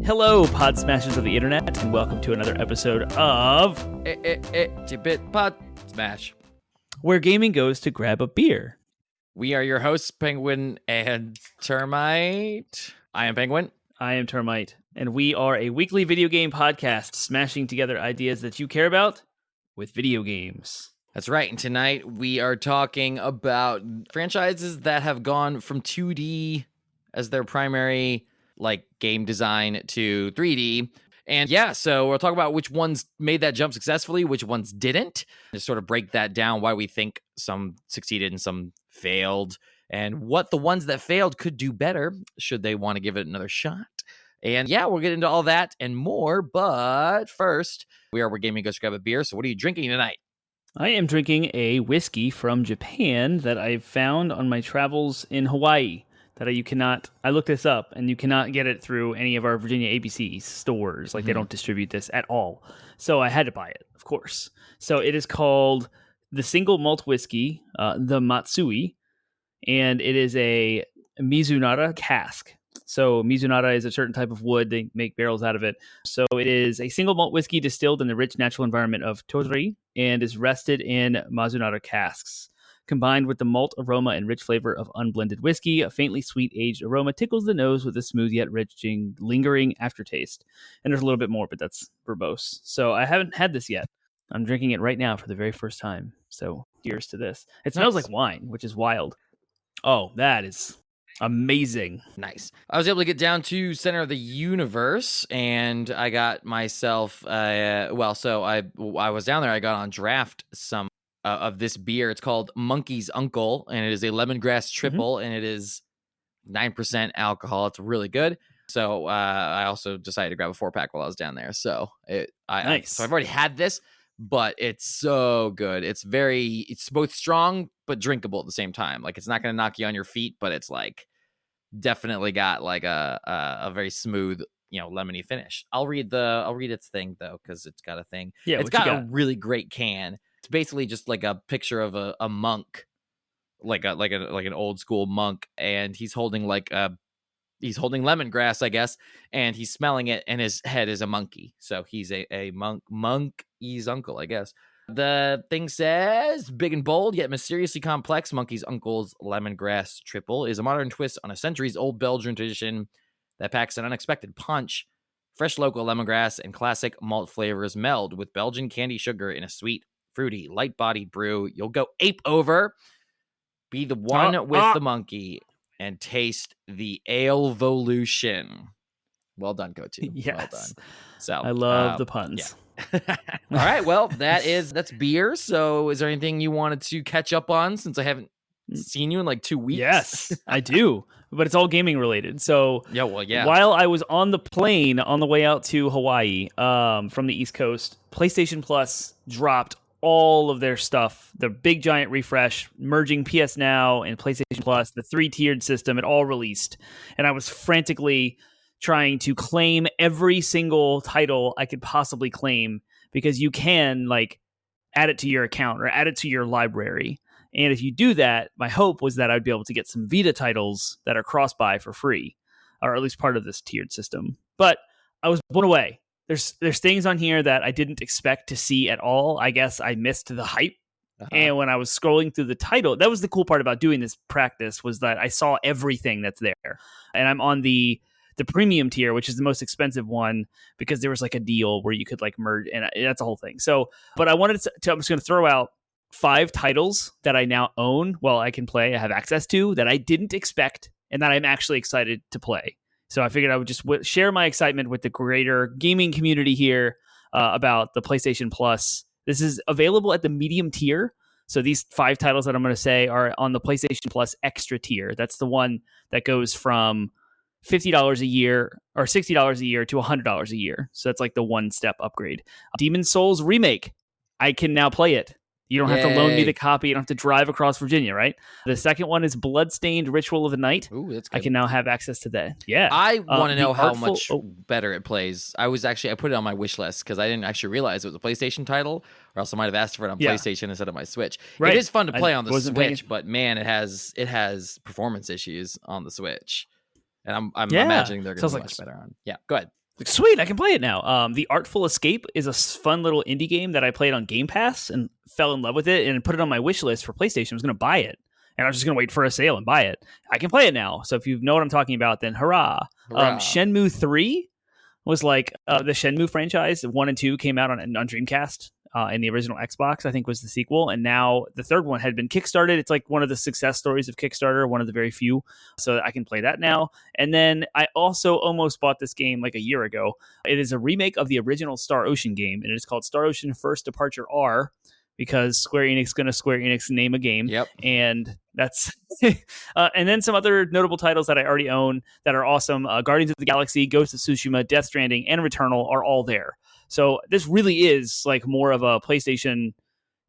Hello, pod smashers of the internet, and welcome to another episode of Bit Pod Smash, Where Gaming Goes to Grab a Beer. We are your hosts, Penguin and Termite. I am Penguin. I am Termite, and we are a weekly video game podcast smashing together ideas that you care about with video games. That's right, and tonight we are talking about franchises that have gone from 2D as their primary game design to 3D. And yeah, so we'll talk about which ones made that jump successfully, which ones didn't, just sort of break that down, why we think some succeeded and some failed, and what the ones that failed could do better should they want to give it another shot. And yeah, we'll get into all that and more, but first, we are Where Gaming Goes to Grab a Beer. So what are you drinking tonight? I am drinking a whiskey from Japan that I found on my travels in Hawaii. I looked this up, and you cannot get it through any of our Virginia ABC stores. They don't distribute this at all. So I had to buy it, of course. So it is called the single malt whiskey, the Matsui, and it is a Mizunara cask. So Mizunara is a certain type of wood. They make barrels out of it. So it is a single malt whiskey distilled in the rich natural environment of Tottori and is rested in Mizunara casks. Combined with the malt aroma and rich flavor of unblended whiskey, a faintly sweet aged aroma tickles the nose with a smooth yet rich, lingering aftertaste. And there's a little bit more, but that's verbose. So I haven't had this yet. I'm drinking it right now for the very first time. So cheers to this. It smells like wine, which is wild. Oh, that is amazing. Nice. I was able to get down to Center of the Universe, and I got myself, I was down there. I got on draft some of this beer. It's called Monkey's Uncle, and it is a lemongrass triple, and it is 9% alcohol. It's really good. So I also decided to grab a 4-pack while I was down there. So nice. So I've already had this, but it's so good. It's both strong but drinkable at the same time. It's not going to knock you on your feet, but it's definitely got a very smooth, lemony finish. I'll read its thing though, because it's got a thing. Yeah, it's got a really great can. It's basically just a picture of a monk, like an old school monk, and he's holding lemongrass, I guess, and he's smelling it, and his head is a monkey. So he's a monkey's uncle, I guess. The thing says, big and bold, yet mysteriously complex, Monkey's Uncle's Lemongrass Triple is a modern twist on a centuries-old Belgian tradition that packs an unexpected punch. Fresh local lemongrass and classic malt flavors meld with Belgian candy sugar in a sweet, fruity, light-bodied brew you'll go ape over. Be the one with the monkey and taste the ale-volution. Well done, Go-To. Yes. Well done. So I love the puns. Yeah. All right, well, that's beer. So is there anything you wanted to catch up on since I haven't seen you in 2 weeks? Yes, I do, but it's all gaming related. So yeah. While I was on the plane on the way out to Hawaii from the East Coast, PlayStation Plus dropped all of their stuff, the big giant refresh, merging PS Now and PlayStation Plus, the 3-tiered system, it all released. And I was frantically trying to claim every single title I could possibly claim, because you can add it to your account or add it to your library. And if you do that, my hope was that I'd be able to get some Vita titles that are cross-buy for free, or at least part of this tiered system. But I was blown away. There's things on here that I didn't expect to see at all. I guess I missed the hype. And when I was scrolling through the title, that was the cool part about doing this practice, was that I saw everything that's there. And I'm on the premium tier, which is the most expensive one, because there was a deal where you could merge, and that's a whole thing. So, but I wanted to, I'm just going to throw out 5 titles that I now own. Well, I can play, I have access to, that I didn't expect, and that I'm actually excited to play. So I figured I would just share my excitement with the greater gaming community here about the PlayStation Plus. This is available at the medium tier. So these 5 titles that I'm going to say are on the PlayStation Plus extra tier. That's the one that goes from $50 a year or $60 a year to $100 a year. So that's the 1-step upgrade. Demon's Souls Remake. I can now play it. You don't have to loan me the copy. You don't have to drive across Virginia, right? The second one is Bloodstained Ritual of the Night. Ooh, that's good. I can now have access to that. Yeah. I want to know how much better it plays. I put it on my wish list because I didn't actually realize it was a PlayStation title, or else I might have asked for it on PlayStation instead of my Switch. Right. It is fun to play on the Switch, but man, it has performance issues on the Switch. And I'm imagining they're going to be much better on. Yeah, go ahead. Sweet, I can play it now. The Artful Escape is a fun little indie game that I played on Game Pass and fell in love with it and put it on my wish list for PlayStation. I was going to buy it, and I was just going to wait for a sale and buy it. I can play it now. So if you know what I'm talking about, then hurrah. Hurrah. Shenmue 3 was like the Shenmue franchise. 1 and 2 came out on Dreamcast. In the original Xbox, I think, was the sequel. And now the third one had been kickstarted. It's like one of the success stories of Kickstarter, one of the very few. So I can play that now. And then I also almost bought this game like a year ago. It is a remake of the original Star Ocean game, and it is called Star Ocean First Departure R, because Square Enix going to Square Enix name a game. Yep. And that's and then some other notable titles that I already own that are awesome. Guardians of the Galaxy, Ghost of Tsushima, Death Stranding, and Returnal are all there. So this really is like more of a PlayStation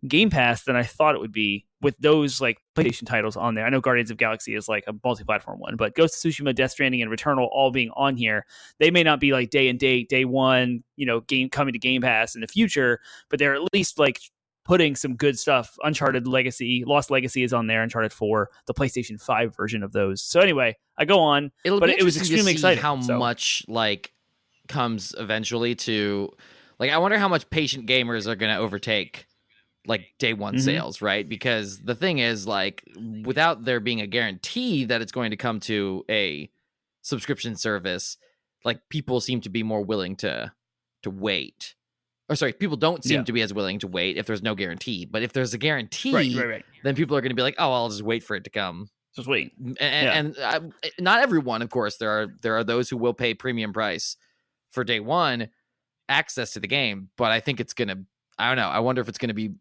Game Pass than I thought it would be, with those like PlayStation titles on there. I know Guardians of the Galaxy is like a multi-platform one, but Ghost of Tsushima, Death Stranding, and Returnal all being on here. They may not be like day and date, day one, game coming to Game Pass in the future, but they're at least like putting some good stuff. Uncharted Legacy, Lost Legacy is on there. Uncharted 4, the PlayStation 5 version of those. So anyway, I go on, but it was extremely exciting. How much like comes eventually to, like, I wonder how much patient gamers are going to overtake like day one sales, right? Because the thing is, like, without there being a guarantee that it's going to come to a subscription service, like, people seem to be more willing to wait. Or sorry, people don't seem to be as willing to wait if there's no guarantee. But if there's a guarantee, right. then people are going to be like, oh, I'll just wait for it to come. Just wait. And not everyone, of course. There are those who will pay premium price for day one access to the game. But I think it's going to, I don't know. I wonder if it's going to be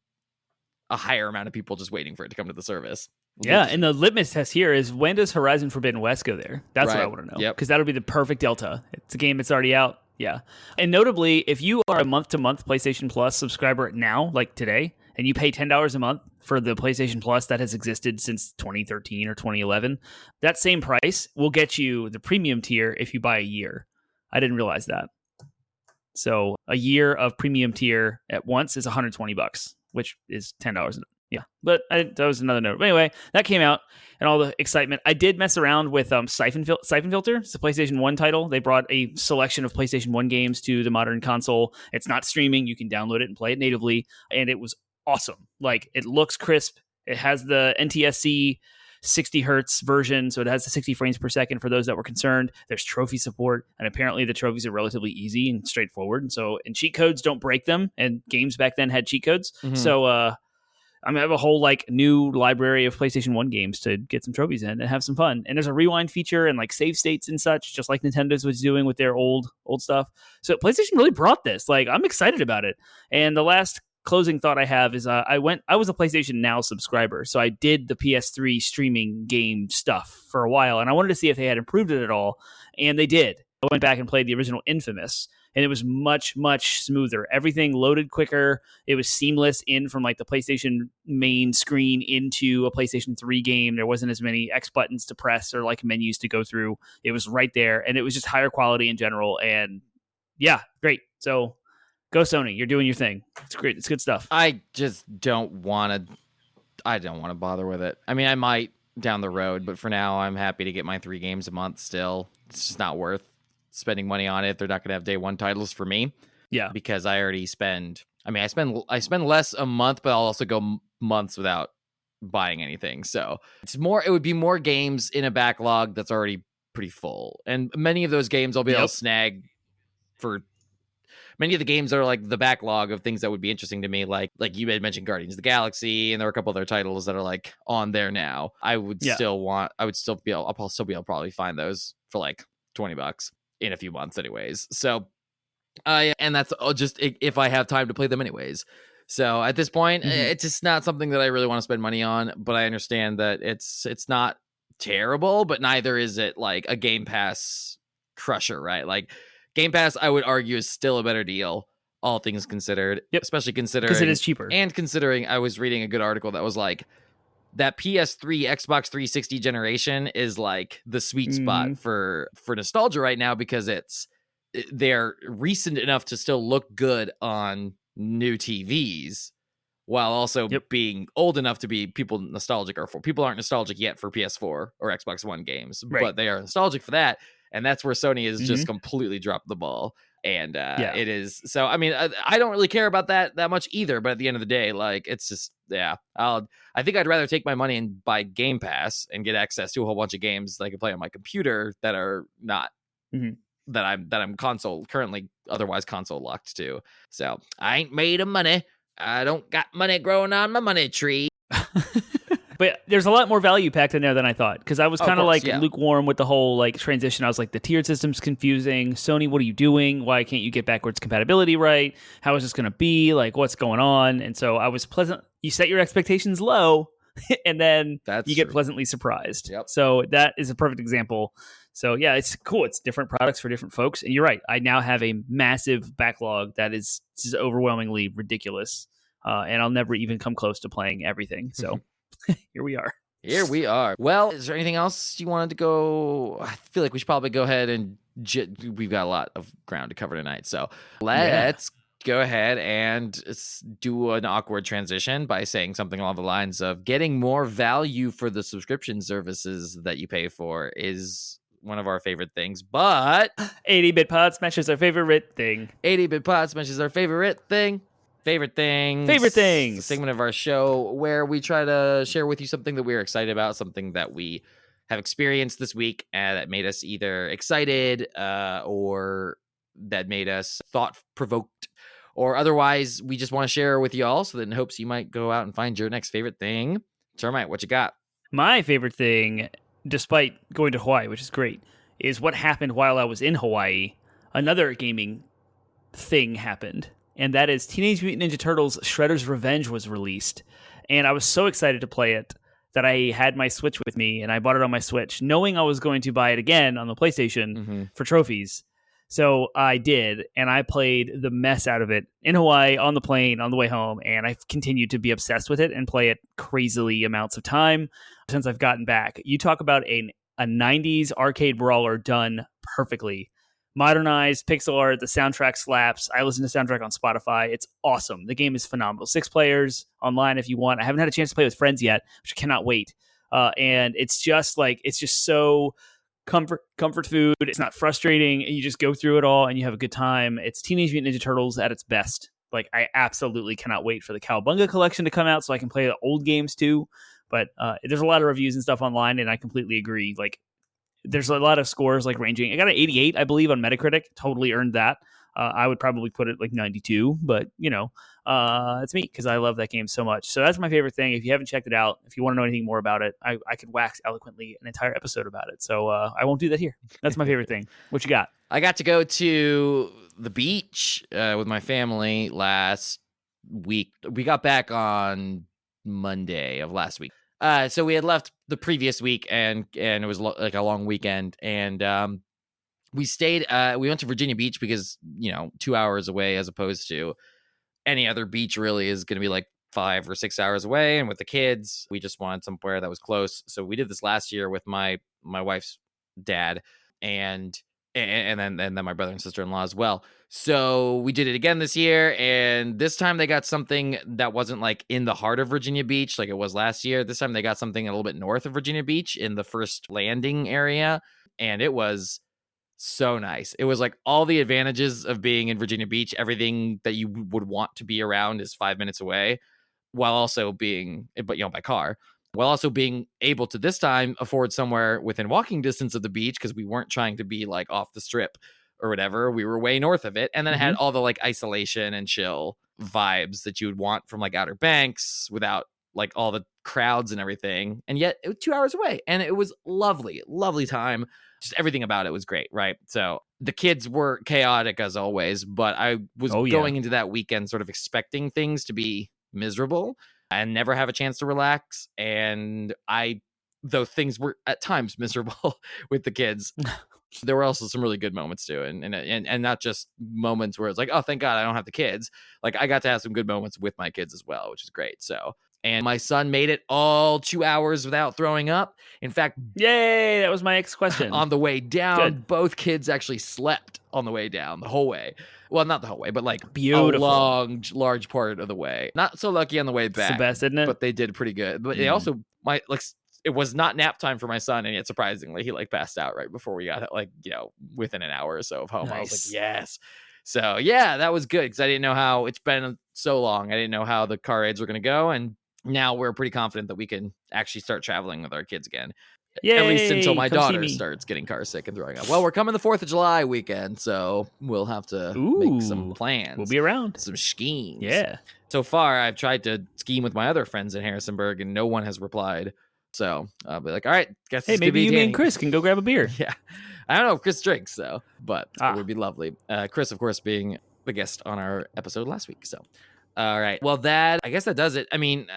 a higher amount of people just waiting for it to come to the service. Yeah, and the litmus test here is, when does Horizon Forbidden West go there? That's what I want to know. Because that'll be the perfect delta. It's a game that's already out. Yeah. And notably, if you are a month-to-month PlayStation Plus subscriber now, like today, and you pay $10 a month for the PlayStation Plus that has existed since 2013 or 2011, that same price will get you the premium tier if you buy a year. I didn't realize that. So a year of premium tier at once is $120, which is $10. Yeah, but that was another note. But anyway, that came out and all the excitement. I did mess around with Siphon Filter. It's a PlayStation 1 title. They brought a selection of PlayStation 1 games to the modern console. It's not streaming. You can download it and play it natively. And it was awesome. Like, it looks crisp. It has the NTSC 60 hertz version, so it has the 60 frames per second for those that were concerned. There's trophy support, and apparently the trophies are relatively easy and straightforward. And cheat codes don't break them, and games back then had cheat codes. So, I have a whole like new library of PlayStation 1 games to get some trophies in and have some fun. And there's a rewind feature and like save states and such, just like Nintendo's was doing with their old stuff. So PlayStation really brought this. Like, I'm excited about it. And the last closing thought I have is I was a PlayStation Now subscriber, so I did the PS3 streaming game stuff for a while, and I wanted to see if they had improved it at all, and they did. I went back and played the original Infamous, and it was much, much smoother. Everything loaded quicker. It was seamless in from like the PlayStation main screen into a PlayStation 3 game. There wasn't as many X buttons to press or like menus to go through. It was right there, and it was just higher quality in general. And yeah, great. So go Sony, you're doing your thing. It's great. It's good stuff. I just don't want to bother with it. I mean, I might down the road, but for now, I'm happy to get my 3 games a month still. It's just not worth spending money on it. They're not going to have day one titles for me. Yeah. Because I already spend, I spend less a month, but I'll also go months without buying anything. So it would be more games in a backlog that's already pretty full. And many of those games I'll be able to snag for. Many of the games are like the backlog of things that would be interesting to me. Like you had mentioned Guardians of the Galaxy, and there are a couple other titles that are like on there now. I'll still be able to probably find those for like $20 in a few months anyways. So, and that's just if I have time to play them anyways. So at this point, it's just not something that I really want to spend money on, but I understand that it's not terrible, but neither is it like a Game Pass crusher, right? Like, Game Pass, I would argue, is still a better deal, all things considered. Yep. Especially considering... because it is cheaper. And considering, I was reading a good article that was like, that PS3, Xbox 360 generation is like the sweet spot for nostalgia right now, because they're recent enough to still look good on new TVs, while also being old enough to be people nostalgic, or for people aren't nostalgic yet for PS4 or Xbox One games, but they are nostalgic for that. And that's where Sony has just completely dropped the ball. And it is so. I mean, I don't really care about that much either. But at the end of the day, like it's just I think I'd rather take my money and buy Game Pass and get access to a whole bunch of games that I can play on my computer that are not that I'm currently otherwise console locked to. So I ain't made of money. I don't got money growing on my money tree. But there's a lot more value packed in there than I thought, because I was kind of lukewarm with the whole like transition. I was like, the tiered system's confusing. Sony, what are you doing? Why can't you get backwards compatibility right? How is this going to be? Like, what's going on? And so I was pleasant. You set your expectations low, and then you get pleasantly surprised. Yep. So that is a perfect example. So yeah, it's cool. It's different products for different folks. And you're right. I now have a massive backlog that is just overwhelmingly ridiculous. And I'll never even come close to playing everything. So here we are. Here we are. Well, is there anything else you wanted to go? I feel like we should probably go ahead and we've got a lot of ground to cover tonight. So let's go ahead and do an awkward transition by saying something along the lines of getting more value for the subscription services that you pay for is one of our favorite things. But 80-bit Pod Smash is our favorite thing. 80-bit Pod Smash is our favorite thing. Favorite things. A segment of our show where we try to share with you something that we're excited about, something that we have experienced this week that made us either excited or that made us thought-provoked, or otherwise we just want to share with y'all so that in hopes you might go out and find your next favorite thing. Termite, what you got? My favorite thing, despite going to Hawaii, which is great, is what happened while I was in Hawaii. Another gaming thing happened. And that is Teenage Mutant Ninja Turtles Shredder's Revenge was released. And I was so excited to play it that I had my Switch with me, and I bought it on my Switch, knowing I was going to buy it again on the PlayStation for trophies. So I did, and I played the mess out of it in Hawaii, on the plane, on the way home, and I've continued to be obsessed with it and play it crazily amounts of time since I've gotten back. You talk about a 90s arcade brawler done perfectly. Modernized, pixel art, the soundtrack slaps. I listen to soundtrack on Spotify. It's awesome. The game is phenomenal. 6 players online if you want. I haven't had a chance to play with friends yet, which I cannot wait. And it's just so comfort food. It's not frustrating. You just go through it all and you have a good time. It's Teenage Mutant Ninja Turtles at its best. Like, I absolutely cannot wait for the Cowabunga collection to come out so I can play the old games too. But there's a lot of reviews and stuff online, and I completely agree. Like, there's a lot of scores like ranging. I got an 88, I believe, on Metacritic. Totally earned that. I would probably put it like 92, but it's me because I love that game so much. So that's my favorite thing. If you haven't checked it out, if you want to know anything more about it, I could wax eloquently an entire episode about it. So I won't do that here. That's my favorite thing. What you got? I got to go to the beach with my family last week. We got back on Monday of last week. So we had left the previous week, and it was like a long weekend, and we stayed. We went to Virginia Beach because 2 hours away, as opposed to any other beach really is going to be like 5 or 6 hours away. And with the kids, we just wanted somewhere that was close. So we did this last year with my wife's dad, and then my brother and sister-in-law as well. So we did it again this year, and this time they got something that wasn't like in the heart of Virginia Beach like it was last year. This time they got something a little bit north of Virginia Beach in the first landing area, and it was so nice. It was like all the advantages of being in Virginia Beach. Everything that you would want to be around is 5 minutes away, while also being, by car, while also being able to this time afford somewhere within walking distance of the beach, because we weren't trying to be like off the strip or whatever. We were way north of it. And then it had all the like isolation and chill vibes that you would want from like Outer Banks without like all the crowds and everything. And yet it was 2 hours away, and it was lovely time. Just everything about it was great, right? So the kids were chaotic as always, but I was going into that weekend sort of expecting things to be miserable and never have a chance to relax. And though things were at times miserable with the kids, there were also some really good moments too. And not just moments where it's like, oh, thank God I don't have the kids. Like, I got to have some good moments with my kids as well, which is great. So, and my son made it all 2 hours without throwing up. In fact, yay, that was my next question. On the way down, both kids actually slept on the way down the whole way. Well, not the whole way, but like beautiful. A large part of the way. Not so lucky on the way back. It's the best, isn't it? But they did pretty good. But they also, it was not nap time for my son, and yet surprisingly he like passed out right before we got like, within an hour or so of home. I was like, Nice. yes. So yeah, that was good because I didn't know how, it's been so long, I didn't know how the car rides were going to go, and now we're pretty confident that we can actually start traveling with our kids again. At least until Yay! my Come see daughter me. starts getting car sick and throwing up. Well, we're coming the 4th of July weekend, so we'll have to make some Ooh, plans. we'll be around. Some schemes. Yeah. So far, I've tried to scheme with my other friends in Harrisonburg, and no one has replied. So I'll be like, all right, guess Hey, it's maybe you, Danny. me, and Chris can go grab a beer. Yeah. I don't know if Chris drinks, though, but it would be lovely. Chris, of course, being the guest on our episode last week. So, all right. Well, I guess that does it. I mean,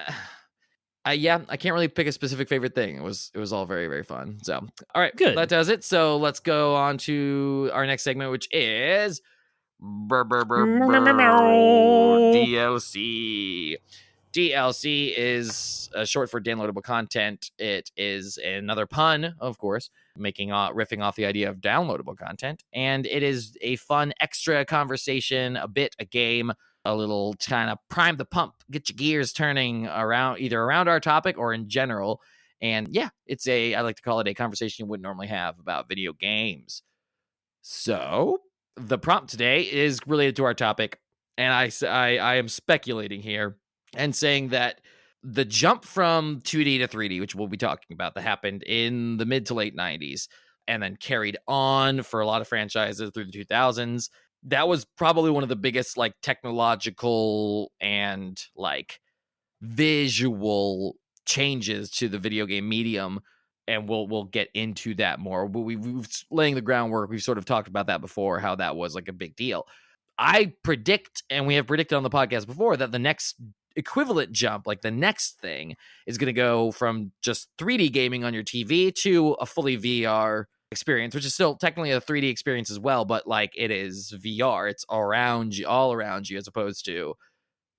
I can't really pick a specific favorite thing. It was all very, very fun. So, all right, Good. that does it. So let's go on to our next segment, which is DLC. DLC is short for downloadable content. It is another pun, of course, riffing off the idea of downloadable content, and it is a fun extra conversation, a game, a little kind of prime the pump, get your gears turning either around our topic or in general. And yeah, I like to call it a conversation you wouldn't normally have about video games. So the prompt today is related to our topic, and I am speculating here and saying that the jump from 2D to 3D, which we'll be talking about, that happened in the mid to late 90s and then carried on for a lot of franchises through the 2000s, that was probably one of the biggest like technological and like visual changes to the video game medium. And we'll get into that more. But we've laying the groundwork. We've sort of talked about that before, how that was like a big deal. I predict, and we have predicted on the podcast before, that the next equivalent jump, like the next thing, is going to go from just 3D gaming on your TV to a fully VR experience, which is still technically a 3D experience as well, but like it is VR. It's all around you, as opposed to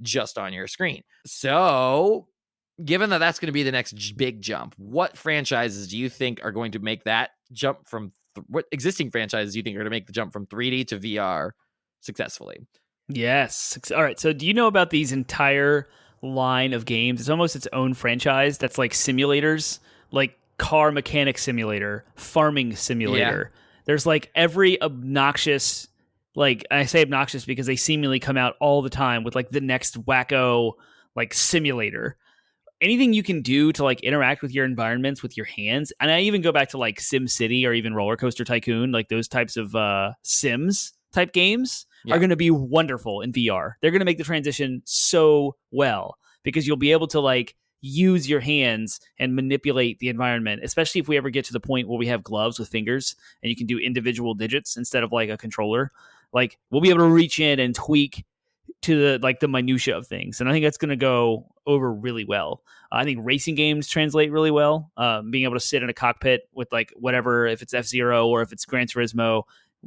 just on your screen. So, given that that's going to be the next big jump, what franchises do you think are going to make that jump from what existing franchises do you think are going to make the jump from 3D to VR successfully? Yes. All right. So, do you know about these entire line of games? It's almost its own franchise that's like simulators, like car mechanic simulator, farming simulator. Yeah. There's like every obnoxious, like I say obnoxious because they seemingly come out all the time with like the next wacko like simulator. Anything you can do to like interact with your environments with your hands. And I even go back to like Sim City or even Roller Coaster Tycoon, like those types of Sims type games are going to be wonderful in VR. They're going to make the transition so well because you'll be able to like use your hands and manipulate the environment, especially if we ever get to the point where we have gloves with fingers and you can do individual digits instead of like a controller. Like we'll be able to reach in and tweak to the minutia of things, and I think that's going to go over really well. I think racing games translate really well. Being able to sit in a cockpit with like whatever, if it's F-Zero or if it's Gran Turismo,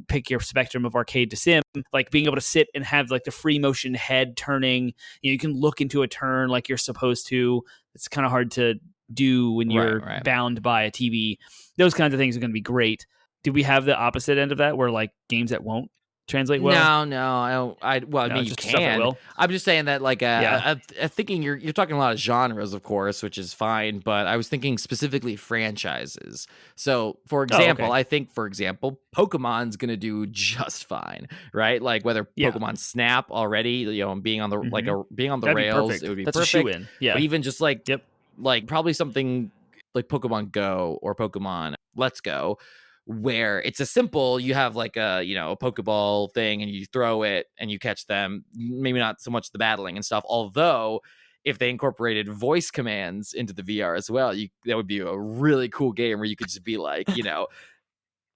pick your spectrum of arcade to sim. Like being able to sit and have like the free motion head turning. You can look into a turn like you're supposed to. It's kind of hard to do when you're bound by a TV. Those kinds of things are going to be great. Do we have the opposite end of that, where like games that won't translate well? No, I don't. I mean, you can. I'm just saying that, like, I'm thinking you're talking a lot of genres, of course, which is fine. But I was thinking specifically franchises. So, for example, I think, Pokemon's gonna do just fine, right? Like whether Pokemon Snap already, being on the being on the rails, it would be That's perfect. A shoe-in. Yeah, but even just like like probably something like Pokemon Go or Pokemon Let's Go, where it's a simple, you have like a Pokeball thing and you throw it and you catch them, maybe not so much the battling and stuff, although if they incorporated voice commands into the VR as well, that would be a really cool game where you could just be like,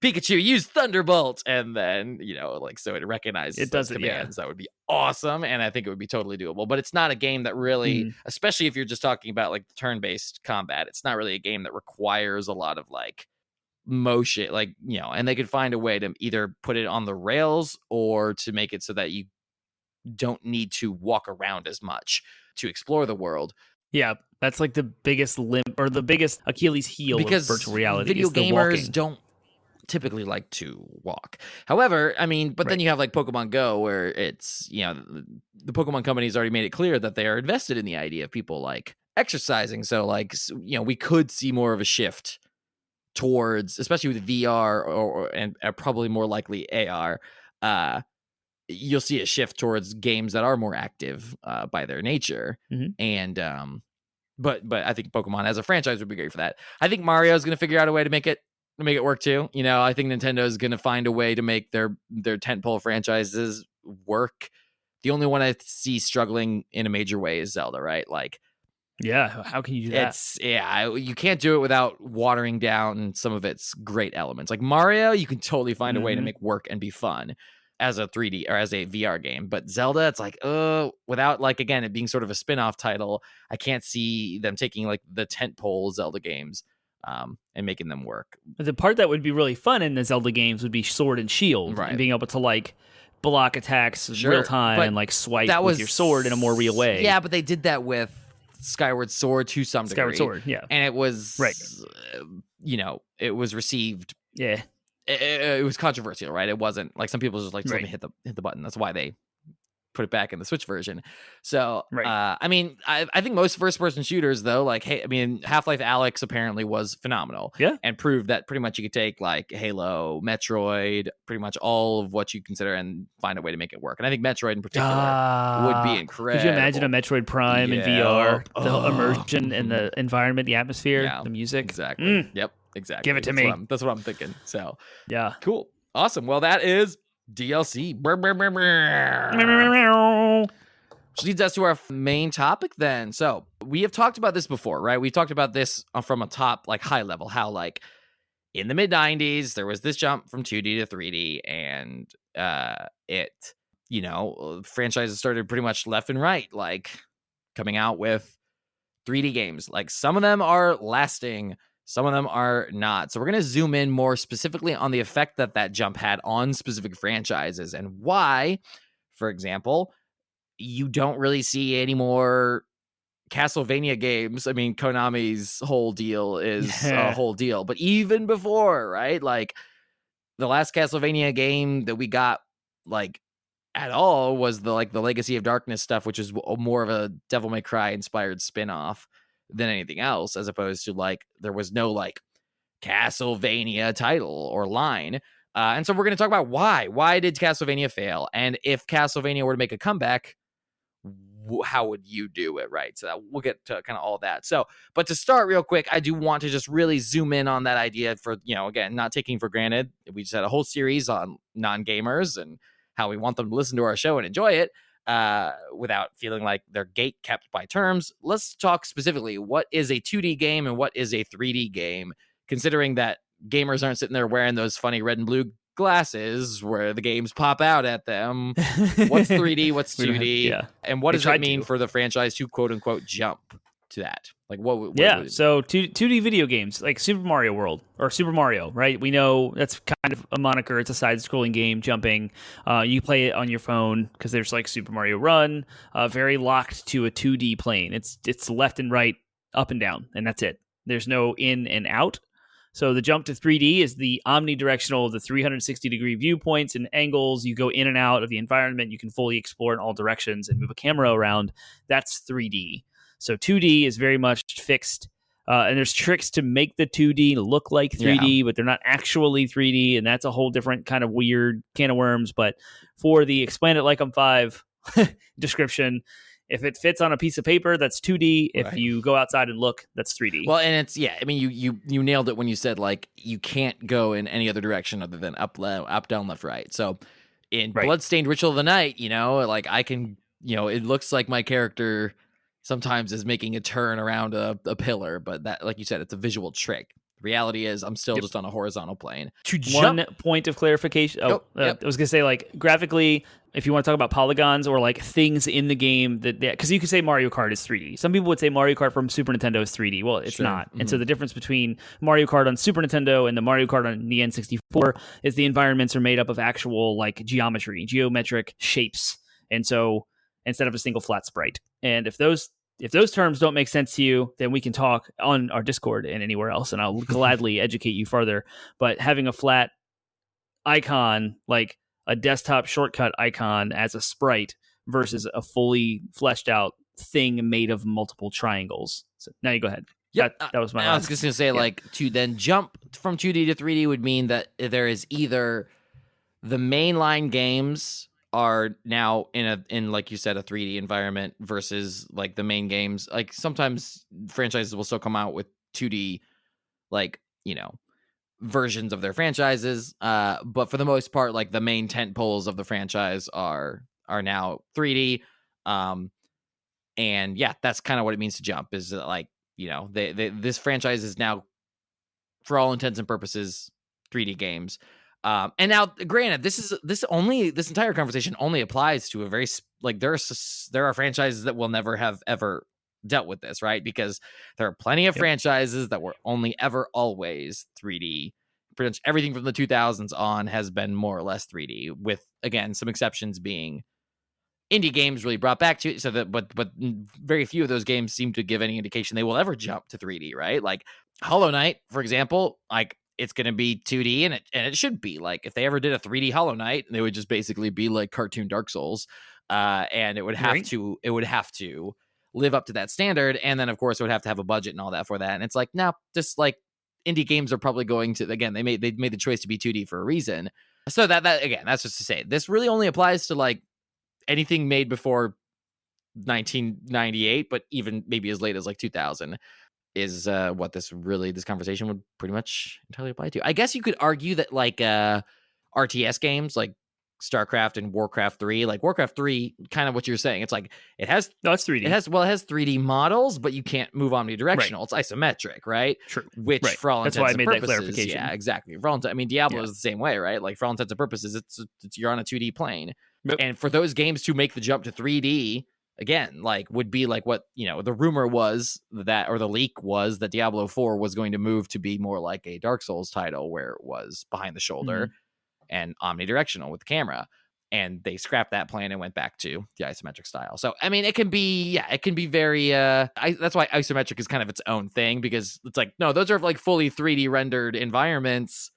Pikachu, use Thunderbolt, and then like so it recognizes it does commands. That would be awesome, and I think it would be totally doable. But it's not a game that really, especially if you're just talking about like turn-based combat, it's not really a game that requires a lot of like motion, like and they could find a way to either put it on the rails or to make it so that you don't need to walk around as much to explore the world. Yeah, that's like the biggest limp or the biggest Achilles heel because of virtual reality. Video gamers don't typically like to walk. However, I mean, but then you have like Pokemon Go, where it's the Pokemon company's already made it clear that they are invested in the idea of people like exercising. So like, we could see more of a shift towards, especially with VR and probably more likely AR. You'll see a shift towards games that are more active by their nature. Mhm. And but I think Pokemon as a franchise would be great for that. I think Mario is going to figure out a way to make it work too. I think Nintendo is going to find a way to make their tentpole franchises work. The only one I see struggling in a major way is Zelda, right? Like, yeah, how can you do that? You can't do it without watering down some of its great elements. Like Mario, you can totally find a way to make work and be fun as a 3D or as a VR game. But Zelda, it's like, without, like, again, it being sort of a spin-off title, I can't see them taking like the tentpole Zelda games and making them work. The part that would be really fun in the Zelda games would be sword and shield, Right. and being able to like block attacks real time and like swipe with your sword in a more real way. Yeah, but they did that with Skyward Sword to some degree. Skyward Sword, yeah. And it was, right. It was received. Yeah. It was controversial, right? It wasn't like some people just like, let me hit the button. That's why they put it back in the Switch version. So, I mean, I think most first-person shooters, though, like, hey, I mean, Half-Life Alyx apparently was phenomenal. Yeah. And proved that pretty much you could take, like, Halo, Metroid, pretty much all of what you consider and find a way to make it work. And I think Metroid in particular would be incredible. Could you imagine a Metroid Prime in VR? The immersion in the environment, the atmosphere, the music. Exactly. Yep, exactly. Give it to me. That's what I'm thinking. So, yeah. Cool. Awesome. Well, that is DLC. Which leads us to our main topic then. So we have talked about this before, right? We talked about this from a top, like, high level, how like in the mid 90s, there was this jump from 2D to 3D, and franchises started pretty much left and right, like coming out with 3D games. Like some of them are lasting, some of them are not. So we're going to zoom in more specifically on the effect that jump had on specific franchises and why, for example, you don't really see any more Castlevania games. I mean, Konami's whole deal is a whole deal. But even before, right? Like the last Castlevania game that we got, like, at all was the Legacy of Darkness stuff, which is more of a Devil May Cry inspired spin-off than anything else, as opposed to like there was no like Castlevania title or line. And so we're going to talk about why did Castlevania fail, and if Castlevania were to make a comeback, how would you do it, right? So we'll get to kind of all that. So, but to start real quick, I do want to just really zoom in on that idea for, again, not taking for granted. We just had a whole series on non-gamers and how we want them to listen to our show and enjoy it without feeling like they're gate kept by terms. Let's talk specifically, what is a 2D game and what is a 3D game, considering that gamers aren't sitting there wearing those funny red and blue glasses where the games pop out at them. What's 3D, what's 2D, and what does it mean for the franchise to quote unquote jump to that? Like what so 2D video games like Super Mario World or Super Mario, right? We know that's kind of a moniker. It's a side-scrolling game, jumping. You play it on your phone because there's like Super Mario Run, very locked to a 2D plane. It's left and right, up and down, and that's it. There's no in and out. So the jump to 3D is the omnidirectional, the 360-degree viewpoints and angles. You go in and out of the environment. You can fully explore in all directions and move a camera around. That's 3D. So 2D is very much fixed. And there's tricks to make the 2D look like 3D, but they're not actually 3D. And that's a whole different kind of weird can of worms. But for the Explain It Like I'm 5 description, if it fits on a piece of paper, that's 2D. If you go outside and look, that's 3D. Well, and it's, I mean, you nailed it when you said, like, you can't go in any other direction other than up, down, left, right. So in Bloodstained Ritual of the Night, like I can, it looks like my character sometimes is making a turn around a pillar, but that, like you said, it's a visual trick. The reality is I'm still just on a horizontal plane. One point of clarification. I was going to say, like, graphically, if you want to talk about polygons or like things in the game that, because you could say Mario Kart is 3D. Some people would say Mario Kart from Super Nintendo is 3D. Well, it's not. Mm-hmm. And so the difference between Mario Kart on Super Nintendo and the Mario Kart on the N64 is the environments are made up of actual like geometric shapes. And so instead of a single flat sprite. And if those terms don't make sense to you, then we can talk on our Discord and anywhere else, and I'll gladly educate you further. But having a flat icon, like a desktop shortcut icon as a sprite versus a fully fleshed out thing made of multiple triangles. So now you go ahead. Yep. That was my I was last. just going to say, like, to then jump from 2D to 3D would mean that there is either the mainline games are now in like you said, a 3D environment versus like the main games. Like sometimes franchises will still come out with 2D, like, versions of their franchises. But for the most part, like the main tent poles of the franchise are now 3D. And yeah, that's kind of what it means to jump, is that, like, this franchise is now, for all intents and purposes, 3D games. And now, granted, this entire conversation only applies to a very there are franchises that will never have ever dealt with this, right? Because there are plenty of franchises that were only ever always 3D. Pretty much everything from the 2000s on has been more or less 3D, with, again, some exceptions being indie games really brought back to it. So that, but very few of those games seem to give any indication they will ever jump to 3D, right? Like Hollow Knight, for example, like it's going to be 2D, and it should be. Like if they ever did a 3D Hollow Knight, they would just basically be like cartoon Dark Souls, and it would have to live up to that standard, and then of course it would have to have a budget and all that for that. And it's like, no, just like indie games are probably going to, again, they made the choice to be 2D for a reason. So that again, that's just to say, this really only applies to like anything made before 1998, but even maybe as late as like 2000 is what this conversation would pretty much entirely apply to. I guess you could argue that like RTS games like StarCraft and Warcraft 3, like Warcraft 3, kind of what you're saying. It's like it's 3D. It has 3D models, but you can't move omnidirectional. Right. It's isometric, right? True. Which for all intents and purposes, that clarification. Yeah, exactly. I mean, Diablo is the same way, right? Like for all intents and purposes, it's you're on a 2D plane. Yep. And for those games to make the jump to 3D, again, like would be like what, the rumor was that, or the leak was that Diablo 4 was going to move to be more like a Dark Souls title, where it was behind the shoulder and omnidirectional with the camera. And they scrapped that plan and went back to the isometric style. So, I mean, it can be very, that's why isometric is kind of its own thing, because it's like, no, those are like fully 3D rendered environments,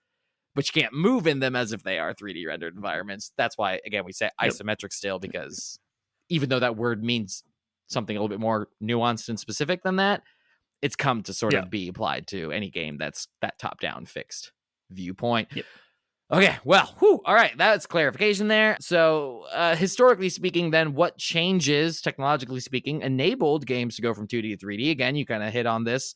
but you can't move in them as if they are 3D rendered environments. That's why, again, we say isometric still, because even though that word means something a little bit more nuanced and specific than that, it's come to sort of be applied to any game that's that top-down fixed viewpoint. Yep. Okay, well, all right, that's clarification there. So, historically speaking, then, what changes, technologically speaking, enabled games to go from 2D to 3D? Again, you kind of hit on this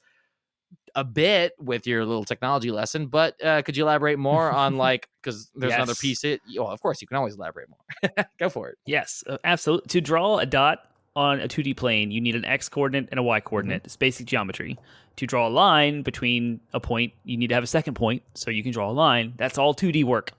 a bit with your little technology lesson, but could you elaborate more on, like, because there's another piece. Of course, you can always elaborate more. Go for it. Yes, absolutely. To draw a dot on a 2D plane, you need an X coordinate and a Y coordinate. It's basic geometry. To draw a line between a point, you need to have a second point, so you can draw a line. That's all 2D work.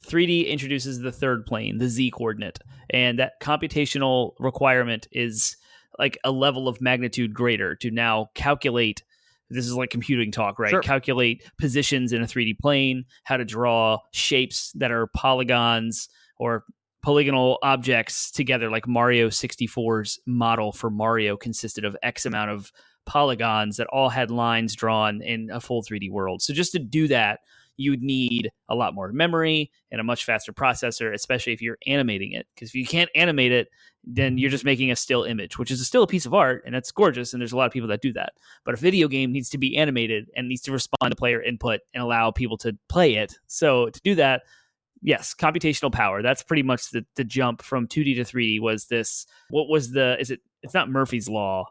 3D introduces the third plane, the Z coordinate, and that computational requirement is like a level of magnitude greater to now calculate. This is like computing talk, right? Sure. Calculate positions in a 3D plane, how to draw shapes that are polygons or polygonal objects together, like Mario 64's model for Mario consisted of X amount of polygons that all had lines drawn in a full 3D world. So just to do that, you would need a lot more memory and a much faster processor, especially if you're animating it. Because if you can't animate it, then you're just making a still image, which is still a piece of art, and it's gorgeous, and there's a lot of people that do that. But a video game needs to be animated and needs to respond to player input and allow people to play it. So to do that, yes, computational power. That's pretty much the jump from 2D to 3D was this. What was it's not Murphy's Law.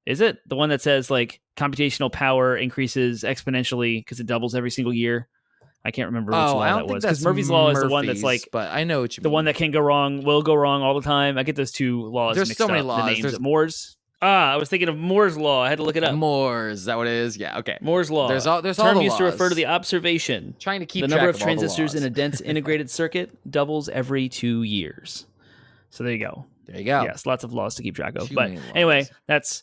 Is it the one that says like computational power increases exponentially because it doubles every single year? I can't remember which law that was. Because Murphy's Law is the one that's like, but I know what you mean. The one that can go wrong, will go wrong all the time. I get those two laws There's mixed so many up. laws. The names of Moore's. I was thinking of Moore's Law. I had to look it up. Moore's, is that what it is? Yeah, okay. Moore's Law. There's all the term used laws. to refer to the observation. Trying to keep the track number of all the transistors laws. in a dense integrated circuit doubles every 2 years. So there you go. There you go. Yes, lots of laws to keep track of. Too But many laws. anyway, that's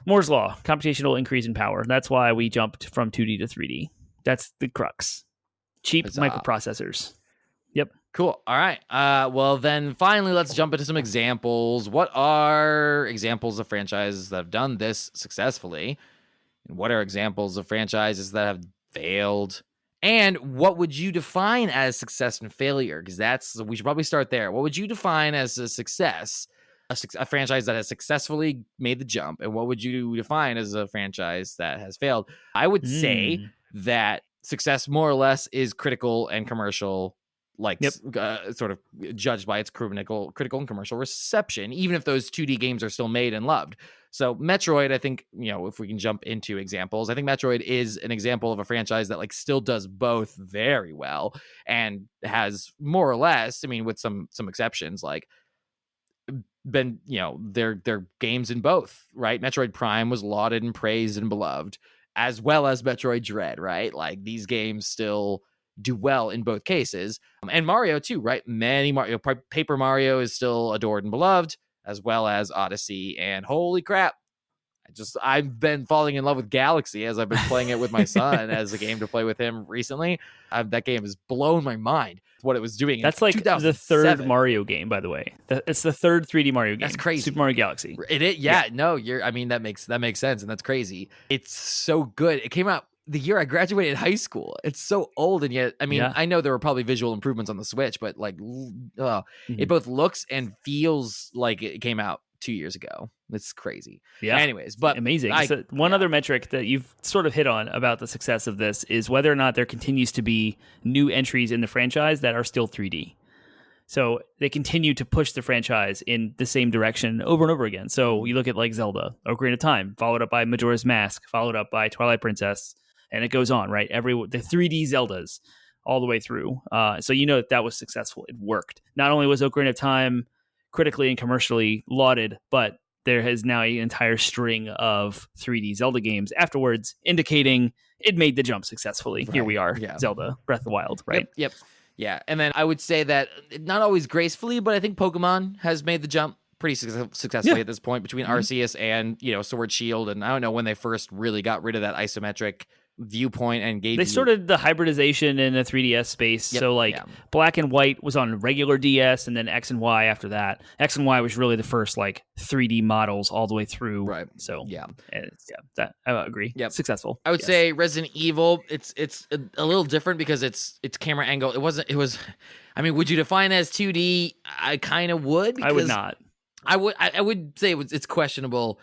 Moore's Law, computational increase in power. That's why we jumped from 2D to 3D. That's the crux. Cheap microprocessors. Yep. Cool. All right. Well, then finally, let's jump into some examples. What are examples of franchises that have done this successfully? And what are examples of franchises that have failed? And what would you define as success and failure? Because we should probably start there. What would you define as a success? a franchise that has successfully made the jump, and what would you define as a franchise that has failed? I would say that success more or less is critical and commercial, like Yep. sort of judged by its critical and commercial reception, even if those 2D games are still made and loved. So Metroid, I think, if we can jump into examples, I think Metroid is an example of a franchise that like still does both very well and has more or less, I mean, with some exceptions, like been, their games in both, right? Metroid Prime was lauded and praised and beloved, as well as Metroid Dread, right? Like these games still do well in both cases. And Mario too, right? Many Mario, Paper Mario is still adored and beloved, as well as Odyssey. And holy crap, I've been falling in love with Galaxy as I've been playing it with my son as a game to play with him recently. That game has blown my mind. What it was doing. That's like the third Mario game, by the way. It's the third 3D Mario game. That's crazy. Super Mario Galaxy. It is. Yeah. No, I mean, that makes sense, and that's crazy. It's so good. It came out the year I graduated high school. It's so old, and yet, I mean, I know there were probably visual improvements on the Switch, but like, it both looks and feels like it came out 2 years ago. It's crazy. Yeah. Anyways, but amazing. One other metric that you've sort of hit on about the success of this is whether or not there continues to be new entries in the franchise that are still 3D. So they continue to push the franchise in the same direction over and over again. So you look at like Zelda, Ocarina of Time, followed up by Majora's Mask, followed up by Twilight Princess, and it goes on, right? The 3D Zeldas all the way through. So that was successful. It worked. Not only was Ocarina of Time critically and commercially lauded, but there has now an entire string of 3D Zelda games afterwards, indicating it made the jump successfully. Right. Here we are, Zelda, Breath of the Wild, right? Yep. Yeah, and then I would say that not always gracefully, but I think Pokemon has made the jump pretty successfully at this point between Arceus and Sword Shield, and I don't know when they first really got rid of that isometric viewpoint and gave they sorted the hybridization in the 3DS space. So Black and White was on regular DS, and then X and Y after that. X and Y was really the first like 3D models all the way through. Right. So that I agree. Yep. Successful. I would say Resident Evil. It's a little different because it's camera angle. It was. I mean, would you define it as 2D? I kind of would. I would not. I would say it's questionable,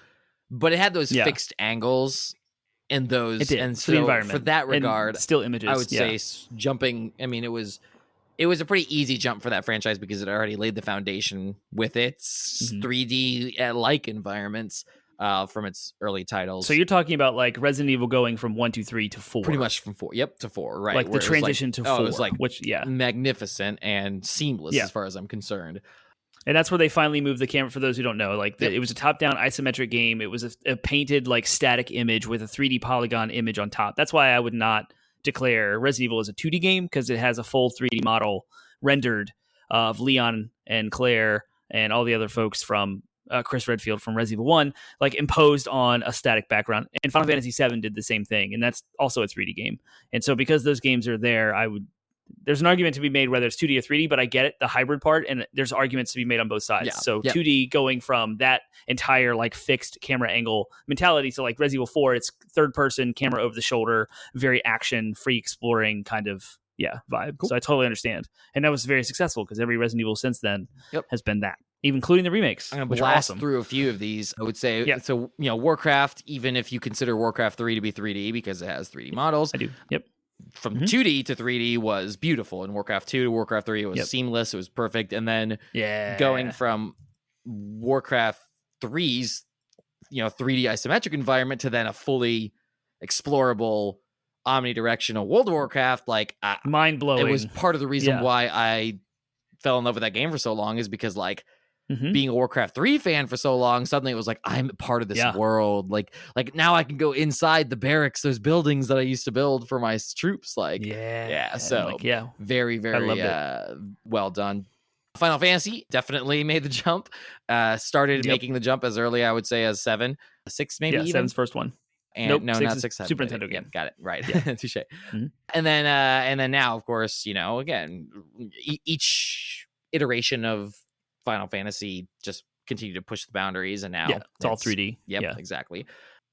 but it had those fixed angles. And those, and so for that regard, and still images. I would say jumping. I mean, it was a pretty easy jump for that franchise because it already laid the foundation with its 3D like environments from its early titles. So you're talking about like Resident Evil going from 1, 2, 3 to 4, pretty much from 4. Yep, to 4. Right, like the transition to 4. It was like magnificent and seamless as far as I'm concerned. And that's where they finally moved the camera. For those who don't know, it was a top-down isometric game. It was a painted like static image with a 3D polygon image on top. That's why I would not declare Resident Evil as a 2D game, because it has a full 3D model rendered of Leon and Claire and all the other folks from Chris Redfield from Resident Evil 1, like imposed on a static background. And Final Fantasy VII did the same thing, and that's also a 3D game. And so because those games are there, there's an argument to be made whether it's 2D or 3D, but I get it, the hybrid part, and there's arguments to be made on both sides. So 2D going from that entire like fixed camera angle mentality to like Resident Evil 4, it's third person camera over the shoulder, very action, free exploring kind of vibe. Cool. So I totally understand. And that was very successful because every Resident Evil since then has been that, even including the remakes. I'm going to blast through a few of these. I would say, so Warcraft, even if you consider Warcraft 3 to be 3D because it has 3D models. I do. Yep. From 2D to 3D was beautiful, and Warcraft 2 to Warcraft 3 was seamless. It was perfect. And then going from Warcraft 3's 3D isometric environment to then a fully explorable omnidirectional World of Warcraft, like mind blowing. It was part of the reason why I fell in love with that game for so long, is because like being a Warcraft 3 fan for so long, suddenly it was like, I'm part of this world. Like now I can go inside the barracks, those buildings that I used to build for my troops. Like, so very, very well done. Final Fantasy definitely made the jump. Started making the jump as early, I would say, as 7, 6 maybe. Yeah, even 7's first one. And no, not 6. Super Nintendo game. Got it right. Touche. And then now, of course, again, each iteration of Final Fantasy just continue to push the boundaries, and now it's all 3D. Yep, exactly.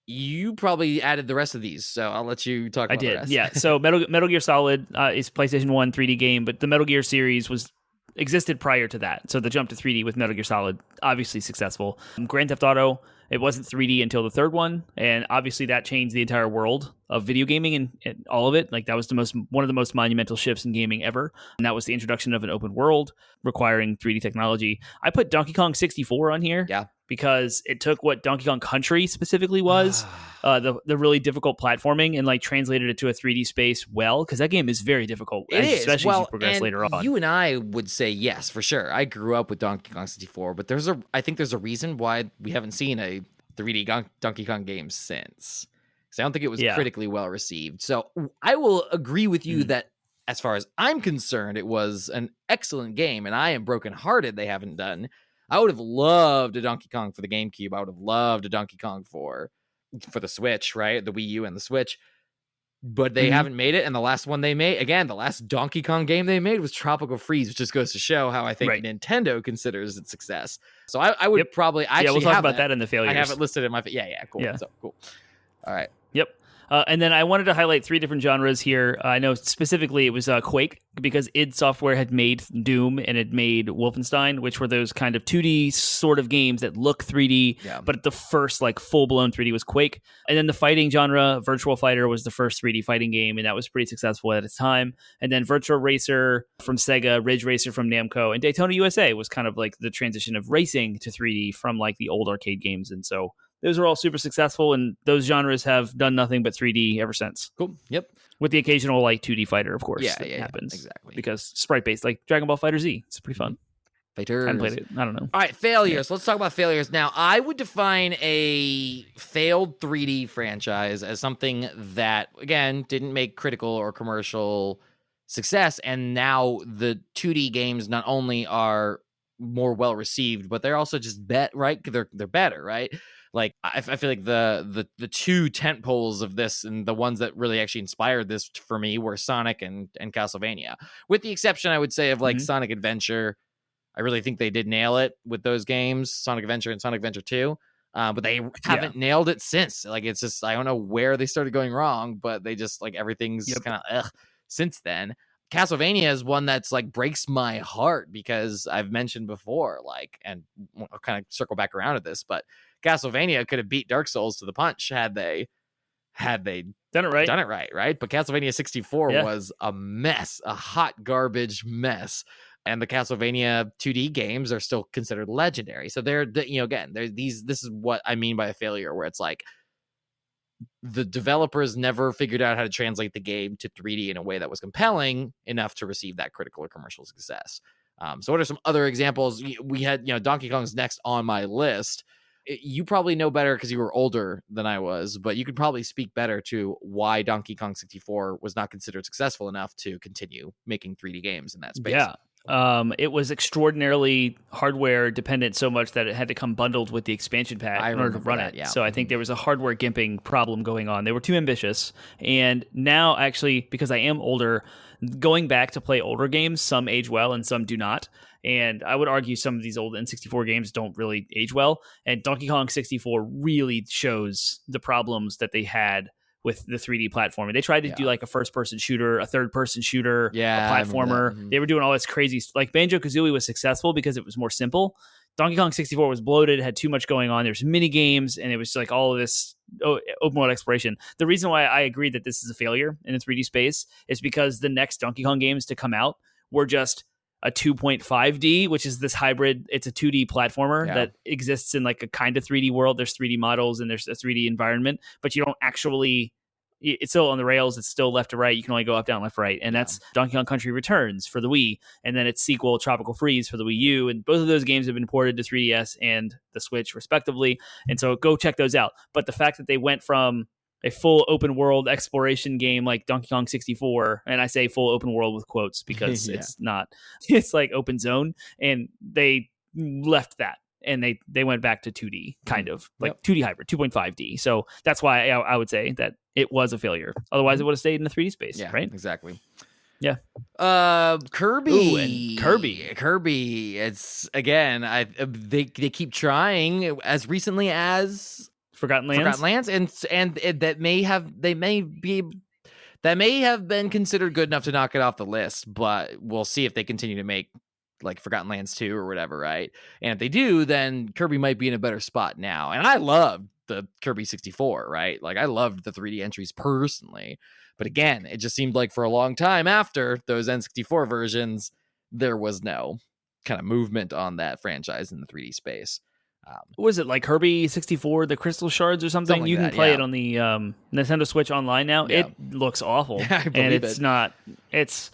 You probably added the rest of these, so I'll let you talk about the rest. So Metal Gear Solid is PlayStation 1 3D game, but the Metal Gear series was existed prior to that. So the jump to 3D with Metal Gear Solid, obviously successful. Grand Theft Auto, it wasn't 3D until the third one, and obviously that changed the entire world of video gaming and all of it. Like that was one of the most monumental shifts in gaming ever, and that was the introduction of an open world requiring 3D technology. I put Donkey Kong 64 on here, because it took what Donkey Kong Country specifically was, the really difficult platforming, and like translated it to a 3D space well, because that game is very difficult, especially as you progress later on. You and I would say yes, for sure. I grew up with Donkey Kong 64, but I think there's a reason why we haven't seen a 3D Donkey Kong game since. Because I don't think it was critically well received. So I will agree with you that as far as I'm concerned, it was an excellent game, and I am brokenhearted they haven't done. I would have loved a Donkey Kong for the GameCube. I would have loved a Donkey Kong for the Switch, right? The Wii U and the Switch. But they haven't made it, and the last one they made, again, the last Donkey Kong game they made was Tropical Freeze, which just goes to show how I think Nintendo considers it success. So I would probably actually we'll talk about that in the failures. I have it listed in my cool. Yeah. So cool. All right. Yep. And then I wanted to highlight 3 different genres here. I know specifically it was Quake, because id Software had made Doom and had made Wolfenstein, which were those kind of 2D sort of games that look 3D, but the first like full-blown 3D was Quake. And then the fighting genre, Virtual Fighter was the first 3D fighting game, and that was pretty successful at its time. And then Virtual Racer from Sega, Ridge Racer from Namco, and Daytona USA was kind of like the transition of racing to 3D from like the old arcade games. And so those are all super successful, and those genres have done nothing but 3D ever since. Cool. Yep. With the occasional like 2D fighter, of course. That happens. Exactly. Because sprite based, like Dragon Ball Fighter Z. It's pretty fun. Fighters. I haven't played it. I don't know. All right, failures. Let's talk about failures. Now, I would define a failed 3D franchise as something that, again, didn't make critical or commercial success, and now the 2D games not only are more well received, but they're also just right. They're better, right? Like I feel like the two tent poles of this and the ones that really actually inspired this for me were Sonic and Castlevania, with the exception I would say of like Sonic Adventure. I really think they did nail it with those games, Sonic Adventure and Sonic Adventure 2. But they haven't nailed it since. Like it's just I don't know where they started going wrong, but they just like everything's kind of since then. Castlevania is one that's like breaks my heart because I've mentioned before, like, and I'll kind of circle back around to this, but Castlevania could have beat Dark Souls to the punch had they done it right, right? But Castlevania 64 was a mess, a hot garbage mess. And the Castlevania 2D games are still considered legendary. So this is what I mean by a failure, where it's like the developers never figured out how to translate the game to 3D in a way that was compelling enough to receive that critical or commercial success. So what are some other examples? We had, Donkey Kong's next on my list. You probably know better because you were older than I was, but you could probably speak better to why Donkey Kong 64 was not considered successful enough to continue making 3D games in that space. Yeah. It was extraordinarily hardware dependent, so much that it had to come bundled with the expansion pack in order to run it. Yeah. So I think there was a hardware gimping problem going on. They were too ambitious. And now, actually, because I am older, going back to play older games, some age well and some do not. And I would argue some of these old N64 games don't really age well. And Donkey Kong 64 really shows the problems that they had with the 3D platforming. They tried to do like a first-person shooter, a third-person shooter, a platformer. Mm-hmm. They were doing all this crazy... Like Banjo-Kazooie was successful because it was more simple. Donkey Kong 64 was bloated, had too much going on. There's mini games, and it was like all of this open world exploration. The reason why I agree that this is a failure in the 3D space is because the next Donkey Kong games to come out were just a 2.5D, which is this hybrid. It's a 2D platformer that exists in like a kind of 3D world. There's 3D models and there's a 3D environment, but you don't actually... It's still on the rails. It's still left to right. You can only go up, down, left, right. And that's Donkey Kong Country Returns for the Wii. And then its sequel, Tropical Freeze, for the Wii U. And both of those games have been ported to 3DS and the Switch, respectively. And so go check those out. But the fact that they went from a full open world exploration game like Donkey Kong 64, and I say full open world with quotes because it's not, it's like open zone. And they left that. And they went back to 2D, kind of like 2D hybrid, 2.5D. So that's why I would say that it was a failure. Otherwise, it would have stayed in the 3D space, right? Exactly. Yeah. Kirby. Ooh, and Kirby. It's again. They keep trying as recently as Forgotten Lands, and that may have been considered good enough to knock it off the list. But we'll see if they continue to make like Forgotten Lands 2 or whatever, right? And if they do, then Kirby might be in a better spot now. And I loved the Kirby 64, right? Like I loved the 3D entries personally. But again, it just seemed like for a long time after those N64 versions, there was no kind of movement on that franchise in the 3D space. What was it, like Kirby 64, the Crystal Shards or something? Something You like can that, play yeah. it on the Nintendo Switch online now. Yeah. It looks awful. Yeah, I and believe it's it. not, it's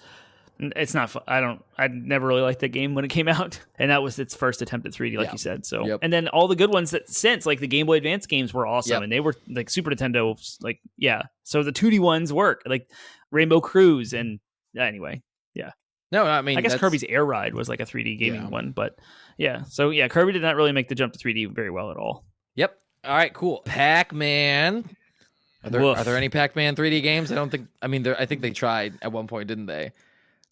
not fun. I never really liked that game when it came out. And that was its first attempt at 3D, like Yeah. you said. So, Yep. and then all the good ones that since, like the Game Boy Advance games were awesome. Yep. And they were like Super Nintendo, like, yeah. So the 2D ones work, like Rainbow Cruise. And anyway, yeah. No, I mean, I guess that's- Kirby's Air Ride was like a 3D gaming Yeah. one, but yeah. So yeah, Kirby did not really make the jump to 3D very well at all. Yep. All right, cool. Pac-Man. Are there any Pac-Man 3D games? I don't think. I mean, I think they tried at one point, didn't they?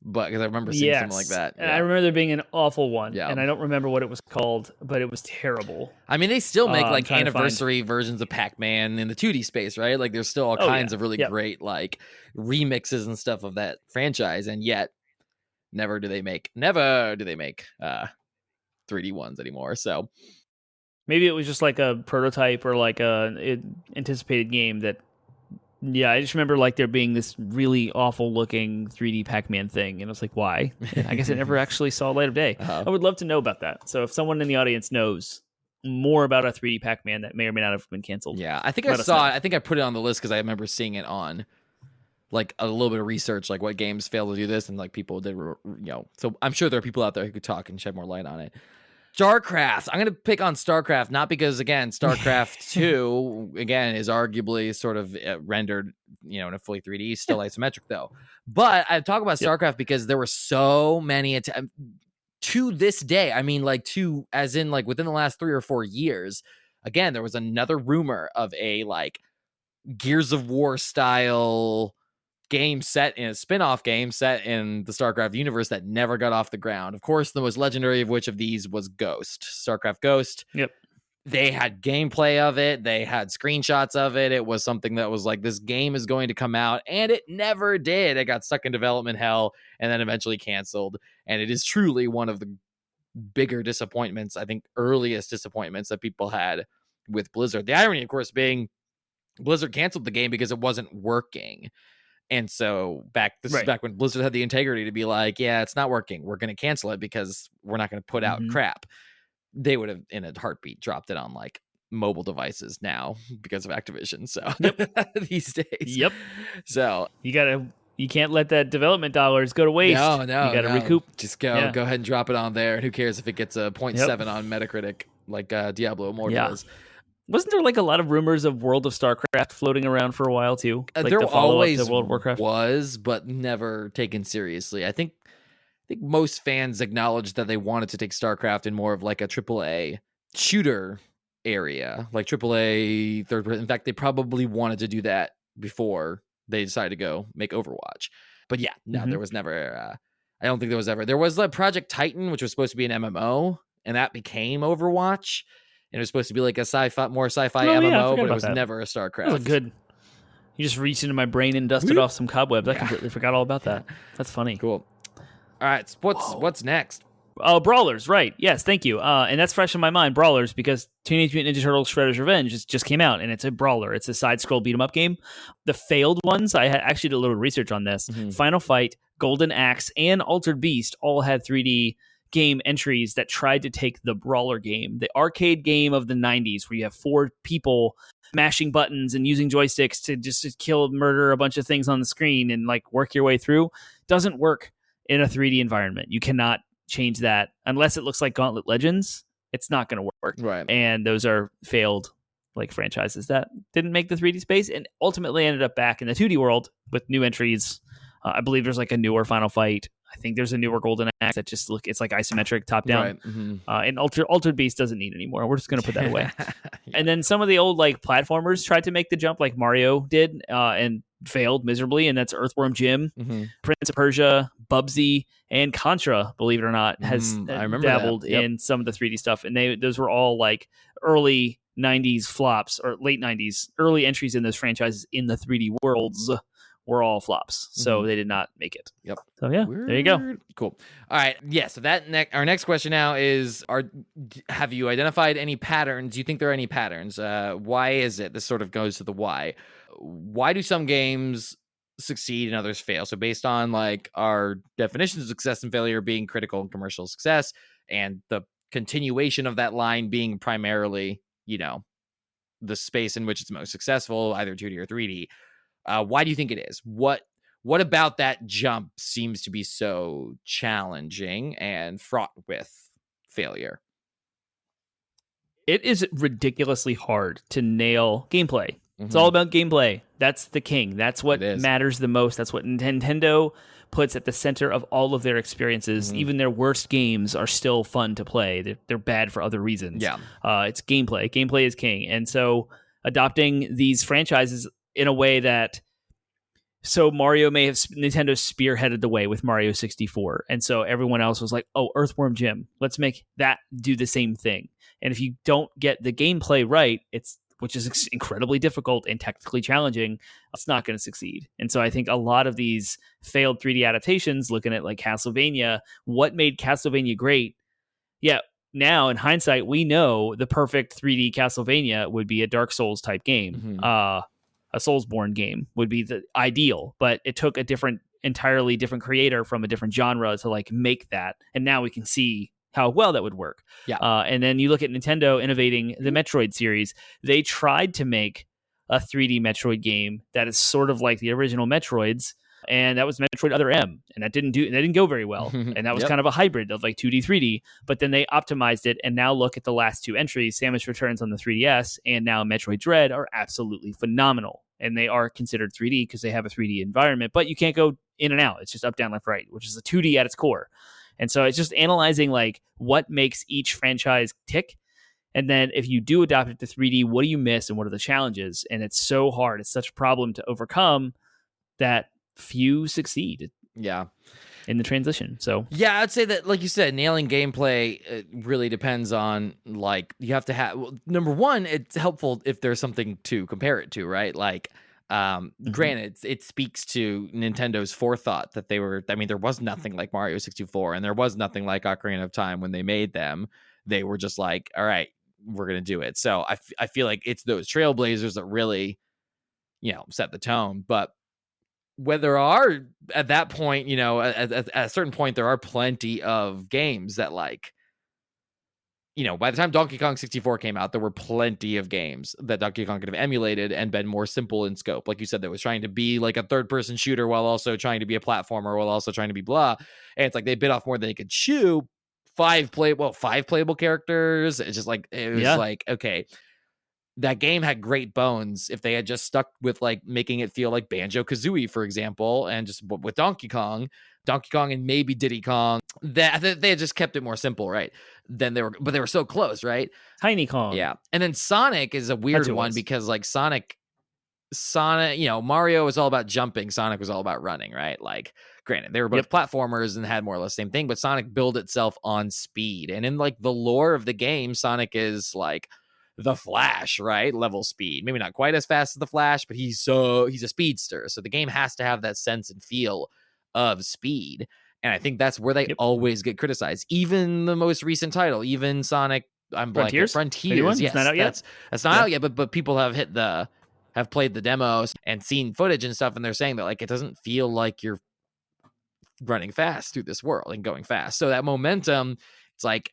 But because I remember seeing something like that. And I remember there being an awful one, Yeah. and I don't remember what it was called, but it was terrible. I mean, they still make I'm like trying to anniversary versions of Pac-Man in the 2D space, right? Like, there's still all kinds of really great like remixes and stuff of that franchise, and yet never do they make 3D ones anymore. So Maybe it was just like a prototype or like a anticipated game that. Yeah, I just remember like there being this really awful looking 3D Pac-Man thing, and I was like, why? And I guess it never actually saw light of day. I would love to know about that. So if someone in the audience knows more about a 3D Pac-Man that may or may not have been canceled, yeah, I think I saw it. I think I put it on the list because I remember seeing it on like a little bit of research, like what games failed to do this, and like people did, So I'm sure there are people out there who could talk and shed more light on it. StarCraft. I'm going to pick on StarCraft, not because, again, StarCraft 2, again, is arguably sort of rendered, in a fully 3D, still isometric, though. But I talk about StarCraft because there were so many to this day. I mean, like, as in, like, within the last 3 or 4 years, again, there was another rumor of a, like, Gears of War style game set in a spin-off game set in the StarCraft universe that never got off the ground. Of course, the most legendary of which of these was Ghost, StarCraft Ghost. Yep. They had gameplay of it. They had screenshots of it. It was something that was like, this game is going to come out, and it never did. It got stuck in development hell and then eventually canceled. And it is truly one of the bigger disappointments, I think earliest disappointments that people had with Blizzard. The irony, of course, being Blizzard canceled the game because it wasn't working. And so this is back when Blizzard had the integrity to be like, yeah, it's not working. We're going to cancel it because we're not going to put out crap. They would have in a heartbeat dropped it on like mobile devices now because of Activision. So these days. Yep. So you can't let that development dollars go to waste. No. You got to recoup. Just go ahead and drop it on there. And who cares if it gets a 0.7 on Metacritic like Diablo Immortal does. Wasn't there like a lot of rumors of World of StarCraft floating around for a while too? Like there the follow-up always to World of Warcraft was, but never taken seriously. I think most fans acknowledged that they wanted to take StarCraft in more of like a AAA shooter area, like AAA third person. In fact, they probably wanted to do that before they decided to go make Overwatch. But yeah, no, there was never. I don't think there was ever. There was like Project Titan, which was supposed to be an MMO, and that became Overwatch. And it was supposed to be like a more sci-fi MMO, but it was never a StarCraft. That was good. You just reached into my brain and dusted off some cobwebs. I completely forgot all about that. That's funny. Cool. All right, what's next? Oh, Brawlers, right. Yes, thank you. And that's fresh in my mind, Brawlers, because Teenage Mutant Ninja Turtles Shredder's Revenge just came out, and it's a brawler. It's a side-scroll beat-em-up game. The failed ones, I actually did a little research on this. Final Fight, Golden Axe, and Altered Beast all had 3D game entries that tried to take the brawler game, the arcade game of the 90s, where you have 4 people mashing buttons and using joysticks to just murder a bunch of things on the screen and like work your way through. Doesn't work in a 3D environment. You cannot change that unless it looks like Gauntlet Legends. It's not going to work. Right. And those are failed like franchises that didn't make the 3D space and ultimately ended up back in the 2D world with new entries. I believe there's like a newer Final Fight. I think there's a newer Golden Axe that just it's like isometric top down. Right. And Altered Beast doesn't need anymore. We're just going to put that away. And then some of the old like platformers tried to make the jump like Mario did and failed miserably. And that's Earthworm Jim, Prince of Persia, Bubsy, and Contra, believe it or not, has dabbled in some of the 3D stuff. And those were all like early 90s flops or late 90s, early entries in those franchises in the 3D worlds were all flops. So they did not make it. Yep. So yeah, there you go. Cool. All right. Yeah. So that our next question now is: have you identified any patterns? Do you think there are any patterns? Why is it? This sort of goes to the why. Why do some games succeed and others fail? So based on like our definitions of success and failure being critical and commercial success, and the continuation of that line being primarily, the space in which it's most successful, either 2D or 3D. Why do you think it is? What about that jump seems to be so challenging and fraught with failure? It is ridiculously hard to nail gameplay. It's all about gameplay. That's the king. That's what matters the most. That's what Nintendo puts at the center of all of their experiences. Even their worst games are still fun to play. They're bad for other reasons. Yeah. It's gameplay. Gameplay is king. And so adopting these franchises in a way that... So Nintendo spearheaded the way with Mario 64. And so everyone else was like, oh, Earthworm Jim, let's make that do the same thing. And if you don't get the gameplay right, which is incredibly difficult and technically challenging, it's not going to succeed. And so I think a lot of these failed 3D adaptations, looking at like Castlevania, what made Castlevania great? Yeah, now in hindsight, we know the perfect 3D Castlevania would be a Dark Souls type game. A Soulsborne game would be the ideal, but it took entirely different creator from a different genre to like make that. And now we can see how well that would work. Yeah. And then you look at Nintendo innovating the Metroid series. They tried to make a 3D Metroid game that is sort of like the original Metroids, and that was Metroid Other M, and that didn't go very well. And that was kind of a hybrid of like 2D, 3D, but then they optimized it, and now look at the last two entries, Samus Returns on the 3DS, and now Metroid Dread are absolutely phenomenal. And they are considered 3D because they have a 3D environment, but you can't go in and out. It's just up, down, left, right, which is a 2D at its core. And so it's just analyzing like what makes each franchise tick. And then if you do adopt it to 3D, what do you miss and what are the challenges? And it's so hard. It's such a problem to overcome that few succeed. Yeah. In the transition. So yeah, I'd say that, like you said, nailing gameplay really depends on, like, you have to have, number one, it's helpful if there's something to compare it to, right? Like, granted, it speaks to Nintendo's forethought that there was nothing like Mario 64 and there was nothing like Ocarina of Time when they made them. They were just like, all right, we're going to do it. So I feel like it's those trailblazers that really, set the tone. But where there are, at that point, at a certain point, there are plenty of games that, like, by the time Donkey Kong 64 came out, there were plenty of games that Donkey Kong could have emulated and been more simple in scope. Like you said, that was trying to be like a third-person shooter while also trying to be a platformer while also trying to be blah. And it's like they bit off more than they could chew. 5 playable characters. It's just like, it was like, okay, that game had great bones if they had just stuck with like making it feel like Banjo-Kazooie, for example, and just with Donkey Kong and maybe Diddy Kong, that they had just kept it more simple, right? Then they were so close, right? Tiny Kong. Yeah. And then Sonic is a weird one because like Sonic, Mario was all about jumping. Sonic was all about running, right? Like, granted, they were both platformers and had more or less the same thing, but Sonic built itself on speed. And in like the lore of the game, Sonic is like the Flash, right? Level speed. Maybe not quite as fast as the Flash, but he's a speedster. So the game has to have that sense and feel of speed. And I think that's where they always get criticized. Even the most recent title, even Sonic, Frontiers. Yes, it's not out yet. That's not out yet, but people have played the demos and seen footage and stuff, and they're saying that like it doesn't feel like you're running fast through this world and going fast. So that momentum, it's like,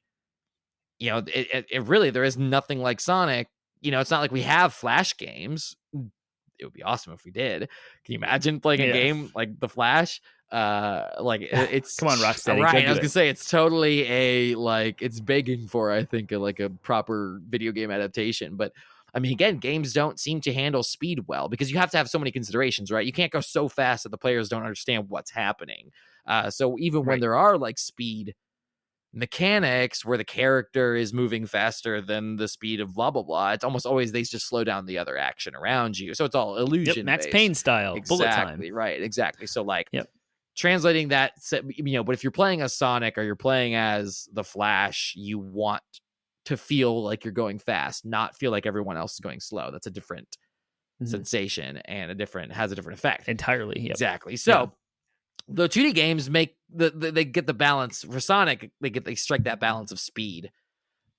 it really, there is nothing like Sonic. It's not like we have Flash games. It would be awesome if we did. Can you imagine playing a game like the Flash? It's come on, Rocksteady, right? I was gonna say it's totally it's begging for, I think, a proper video game adaptation. But I mean, again, games don't seem to handle speed well because you have to have so many considerations, right? You can't go so fast that the players don't understand what's happening. So even when there are like speed mechanics where the character is moving faster than the speed of blah blah blah, it's almost always they just slow down the other action around you, so it's all illusion. Max Payne style, bullet time. Exactly, right, exactly. So like, translating that, but if you're playing as Sonic or you're playing as the Flash, you want to feel like you're going fast, not feel like everyone else is going slow. That's a different sensation and has a different effect entirely. Yep. Exactly. So the 2D games make they get the balance for Sonic. They strike that balance of speed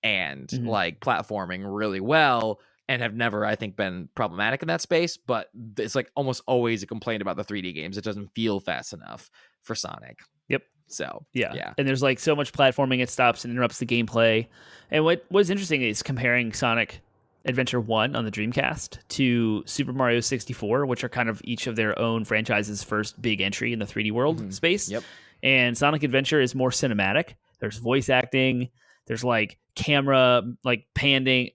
and like platforming really well, and have never, I think, been problematic in that space. But it's like almost always a complaint about the 3D games. It doesn't feel fast enough for Sonic. Yep. So yeah. And there's like so much platforming, it stops and interrupts the gameplay. And what's interesting is comparing Sonic Adventure 1 on the Dreamcast to Super Mario 64, which are kind of each of their own franchise's first big entry in the 3D world space. Yep. And Sonic Adventure is more cinematic. There's voice acting. There's like camera panning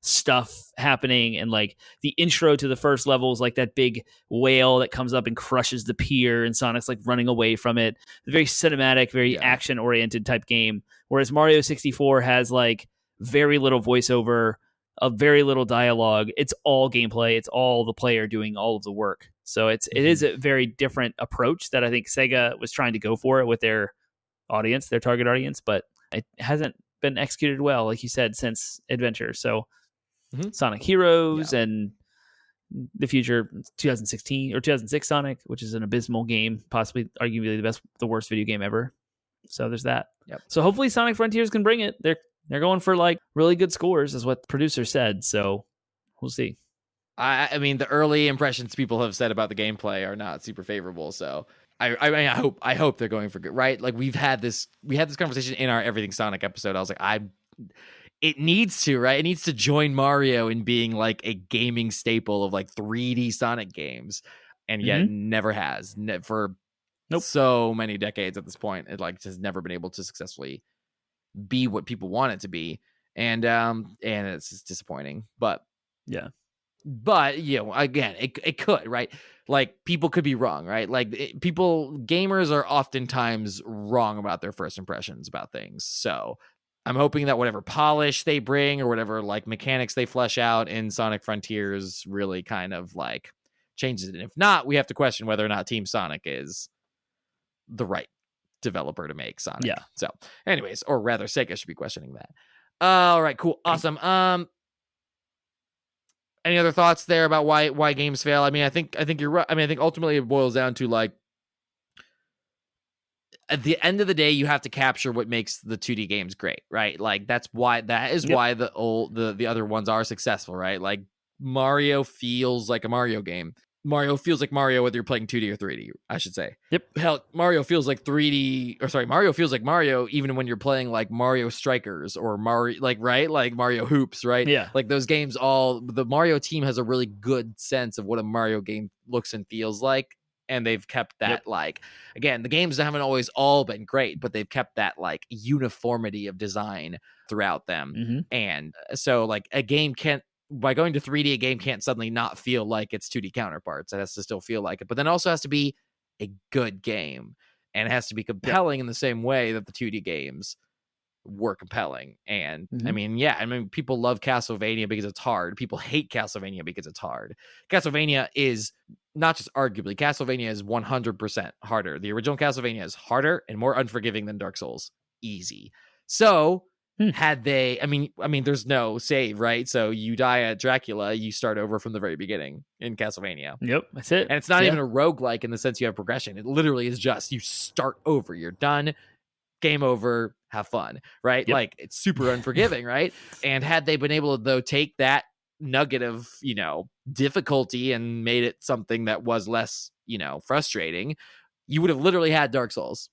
stuff happening, and like the intro to the first level is like that big whale that comes up and crushes the pier, and Sonic's like running away from it. It's a very cinematic, very action oriented type game. Whereas Mario 64 has like very little voiceover, a very little dialogue. It's all gameplay. It's all the player doing all of the work. So it is a very different approach that I think Sega was trying to go for with their audience, their target audience, but it hasn't been executed well, like you said, since Adventure. So Sonic Heroes and the future 2016 or 2006 Sonic, which is an abysmal game, possibly arguably the worst video game ever. So there's that. Yep. So hopefully Sonic Frontiers can bring it. They're going for like really good scores, is what the producer said. So we'll see. I mean, the early impressions people have said about the gameplay are not super favorable. So I hope they're going for good, right? Like we had this conversation in our Everything Sonic episode. I was like, it needs to, right? It needs to join Mario in being like a gaming staple of like 3D Sonic games, and yet it never has for so many decades at this point. It like has never been able to successfully be what people want it to be, and it's just disappointing. But again, it could, right? Like people could be wrong, right? Like gamers are oftentimes wrong about their first impressions about things. So I'm hoping that whatever polish they bring or whatever like mechanics they flesh out in Sonic Frontiers really kind of like changes it. And if not, we have to question whether or not Team Sonic is the right developer to make Sonic. Yeah. So anyways, or rather Sega should be questioning that. All right, cool. Awesome. Any other thoughts there about why games fail? I mean, I think you're right. I mean, I think ultimately it boils down to like at the end of the day, you have to capture what makes the 2D games great, right? Like that is why the other ones are successful, right? Like Mario feels like a Mario game. Mario feels like Mario whether you're playing 2D or 3D, I should say. Yep. Hell, Mario feels like Mario feels like Mario even when you're playing like Mario Strikers or Mario, like, right? Like Mario Hoops, right? Yeah. Like those games the Mario team has a really good sense of what a Mario game looks and feels like. And they've kept that like, again, the games haven't always all been great, but they've kept that like uniformity of design throughout them. And so like a game by going to 3D, a game can't suddenly not feel like its 2D counterparts. It has to still feel like it, but then also has to be a good game, and it has to be compelling in the same way that the 2D games were compelling. And I mean, people love Castlevania because it's hard. People hate Castlevania because it's hard. Castlevania is not just arguably, Castlevania is 100% harder. The original Castlevania is harder and more unforgiving than Dark Souls. Easy. So had they, I mean, there's no save, right? So you die at Dracula, you start over from the very beginning in Castlevania. Yep, that's it. And it's not even a roguelike in the sense you have progression. It literally is just you start over, you're done, game over, have fun, right? Like it's super unforgiving, right? And had they been able to though take that nugget of difficulty and made it something that was less frustrating, you would have literally had Dark Souls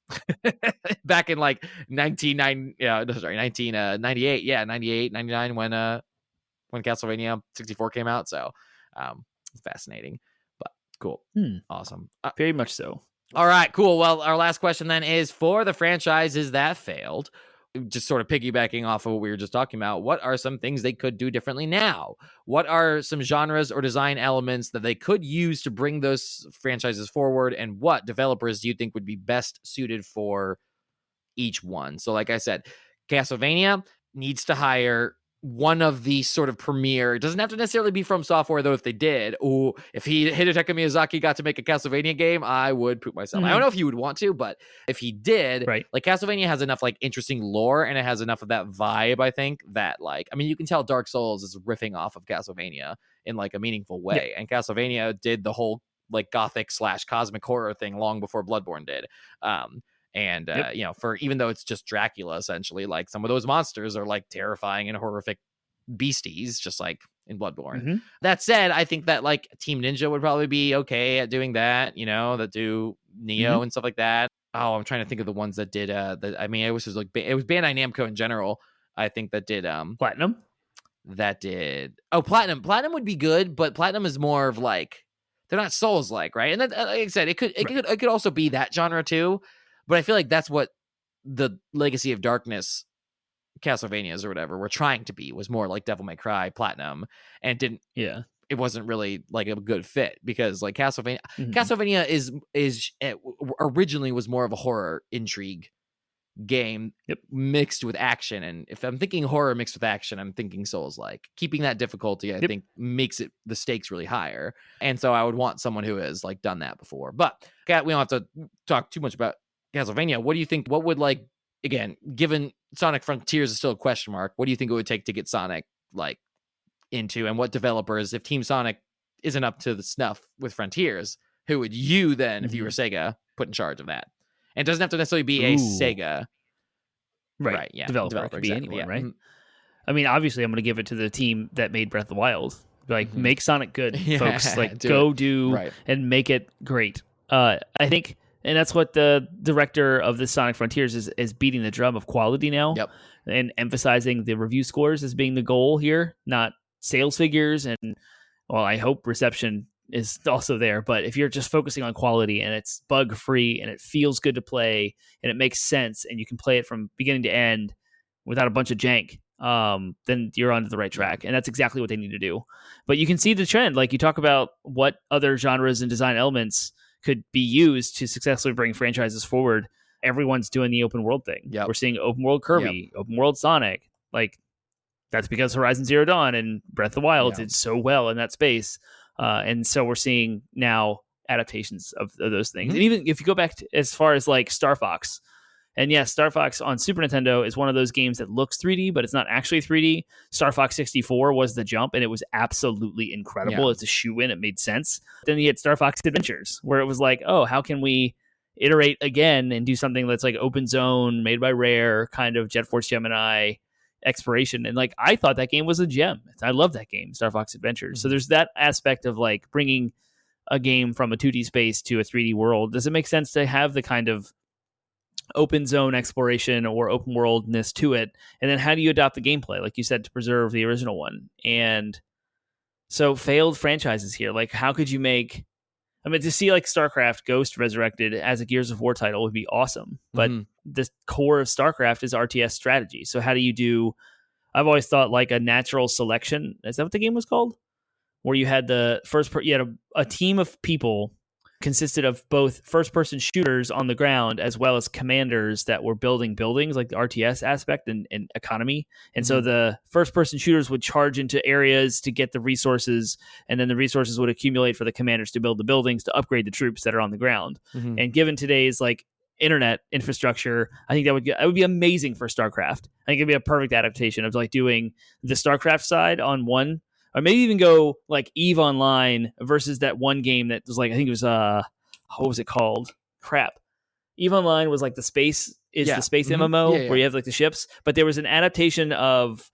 back in like 1998, 98, 99 when Castlevania 64 came out. So it's fascinating, but cool. Awesome. Very much so. All right, cool. Well, our last question then is for the franchises that failed, just sort of piggybacking off of what we were just talking about, what are some things they could do differently now? What are some genres or design elements that they could use to bring those franchises forward? And what developers do you think would be best suited for each one? So like I said, Castlevania needs to hire one of the sort of premier, it doesn't have to necessarily be from software though. If they did, if Hidetaka Miyazaki got to make a Castlevania game, I would poop myself. I don't know if he would want to, but if he did, like Castlevania has enough like interesting lore and it has enough of that vibe, I think, that like, I mean, you can tell Dark Souls is riffing off of Castlevania in like a meaningful Yeah. way. And Castlevania did the whole like gothic / cosmic horror thing long before Bloodborne did. You know, for even though it's just Dracula essentially, like some of those monsters are like terrifying and horrific beasties, just like in Bloodborne. Mm-hmm. That said, I think that like Team Ninja would probably be okay at doing that, you know, that do Neo and stuff like that. Oh, I'm trying to think of the ones that did I mean, it was just like it was Bandai Namco in general, I think, that did Platinum. Platinum would be good, but Platinum is more of like, they're not Souls like, right? And then, like I said, it could also be that genre too, but I feel like that's what the Legacy of Darkness Castlevanias or whatever were trying to be, was more like Devil May Cry Platinum, and it wasn't really like a good fit, because like Castlevania is originally was more of a horror intrigue game mixed with action, and if I'm thinking horror mixed with action, I'm thinking Souls like. Keeping that difficulty, I think, makes it the stakes really higher, and so I would want someone who has like done that before. But we don't have to talk too much about Castlevania. What do you think? What would, like, again, given Sonic Frontiers is still a question mark, what do you think it would take to get Sonic like into, and what developers, if Team Sonic isn't up to the snuff with Frontiers, who would you then, if you were Sega, put in charge of that? And it doesn't have to necessarily be a Sega. Right. Yeah. Developer could be anyone, right? I mean, obviously, I'm going to give it to the team that made Breath of the Wild. Like, make Sonic good, folks. Like, and make it great. I think, and that's what the director of the Sonic Frontiers is beating the drum of quality now. Yep. And emphasizing the review scores as being the goal here, not sales figures. And, well, I hope reception is also there, but if you're just focusing on quality and it's bug free and it feels good to play and it makes sense and you can play it from beginning to end without a bunch of jank, then you're onto the right track. And that's exactly what they need to do. But you can see the trend. Like, you talk about what other genres and design elements could be used to successfully bring franchises forward. Everyone's doing the open world thing. Yep. We're seeing open world Kirby, open world Sonic. Like, that's because Horizon Zero Dawn and Breath of the Wild did so well in that space. And so we're seeing now adaptations of those things. And even if you go back to, as far as like Star Fox, and yes, Star Fox on Super Nintendo is one of those games that looks 3D, but it's not actually 3D. Star Fox 64 was the jump, and it was absolutely incredible. It's a shoe-in. It made sense. Then you had Star Fox Adventures, where it was like, oh, how can we iterate again and do something that's like open zone, made by Rare, kind of Jet Force Gemini exploration. And like, I thought that game was a gem. I love that game, Star Fox Adventures. So there's that aspect of like bringing a game from a 2D space to a 3D world. Does it make sense to have the kind of open zone exploration or open worldness to it? And then how do you adopt the gameplay, like you said, to preserve the original one? And so failed franchises here, like, how could you make, I mean, to see like StarCraft Ghost resurrected as a Gears of War title would be awesome. But the core of StarCraft is RTS strategy. So how do you do, I've always thought like a natural selection. Is that what the game was called? Where you had you had a team of people consisted of both first-person shooters on the ground as well as commanders that were building buildings, like the RTS aspect and economy. And so the first-person shooters would charge into areas to get the resources, and then the resources would accumulate for the commanders to build the buildings to upgrade the troops that are on the ground. And given today's like internet infrastructure, I think that would be amazing for StarCraft. I think it'd be a perfect adaptation of like doing the StarCraft side on one. Or maybe even go like EVE Online versus that one game that was like, I think it was, what was it called? Crap. EVE Online was like the space MMO where you have like the ships. But there was an adaptation of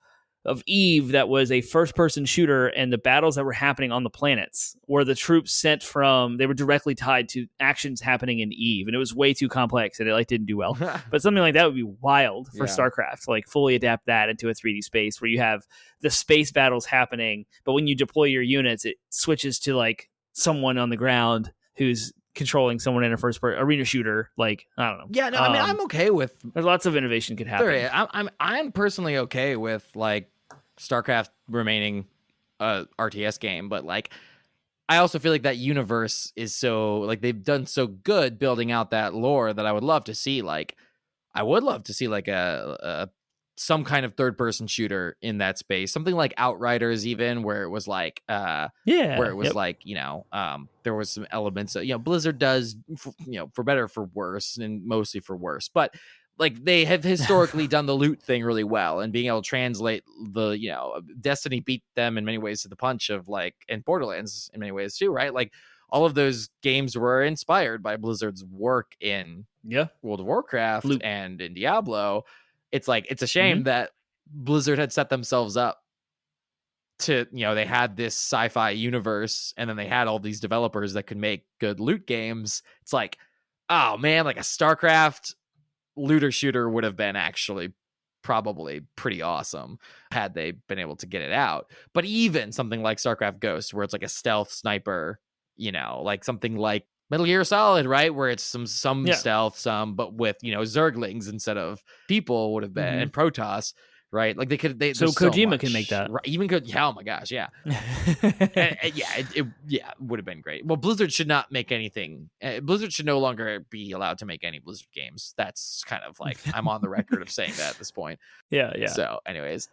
EVE that was a first-person shooter, and the battles that were happening on the planets where the troops they were directly tied to actions happening in EVE, and it was way too complex and it like didn't do well. But something like that would be wild for StarCraft, like fully adapt that into a 3D space where you have the space battles happening, but when you deploy your units, it switches to like someone on the ground who's controlling someone in a first-person arena shooter. Like, I don't know. Yeah, no, I mean, I'm okay with. There's lots of innovation could happen. I'm personally okay with like StarCraft remaining a RTS game, but like, I also feel like that universe is so like they've done so good building out that lore that I would love to see like a some kind of third-person shooter in that space, something like Outriders, even where it was like, like, you know, there was some elements that, you know, Blizzard does, for better or for worse, and mostly for worse. But like they have historically done the loot thing really well, and being able to translate the, Destiny beat them in many ways to the punch of like, and Borderlands in many ways too, right? Like all of those games were inspired by Blizzard's work in World of Warcraft Loot. and in Diablo. It's like, it's a shame Mm-hmm. that Blizzard had set themselves up to, they had this sci-fi universe, and then they had all these developers that could make good loot games. It's like, oh man, like a StarCraft looter shooter would have been actually probably pretty awesome had they been able to get it out. But even something like StarCraft Ghost, where it's like a stealth sniper, like something like Metal Gear Solid, right, where it's some stealth, but with Zerglings instead of people, would have been, and Protoss, right? Like so Kojima can make that, right? Even could, oh my gosh, yeah. It would have been great. Well, Blizzard should not make anything. Blizzard should no longer be allowed to make any Blizzard games. That's kind of like, I'm on the record of saying that at this point. Yeah. So, anyways,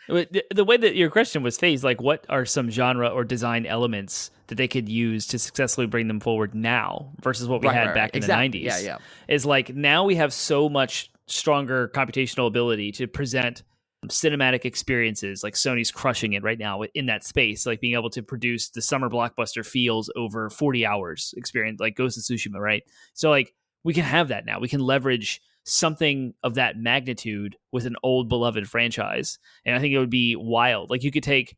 the way that your question was phased, like, what are some genre or design elements that they could use to successfully bring them forward now versus what we had back in the 90s? Yeah. Is like, now we have so much stronger computational ability to present cinematic experiences. Like Sony's crushing it right now in that space, like being able to produce the summer blockbuster feels over 40 hours experience, like Ghost of Tsushima, right? So like, we can have that now. We can leverage something of that magnitude with an old beloved franchise, and I think it would be wild. Like, you could take,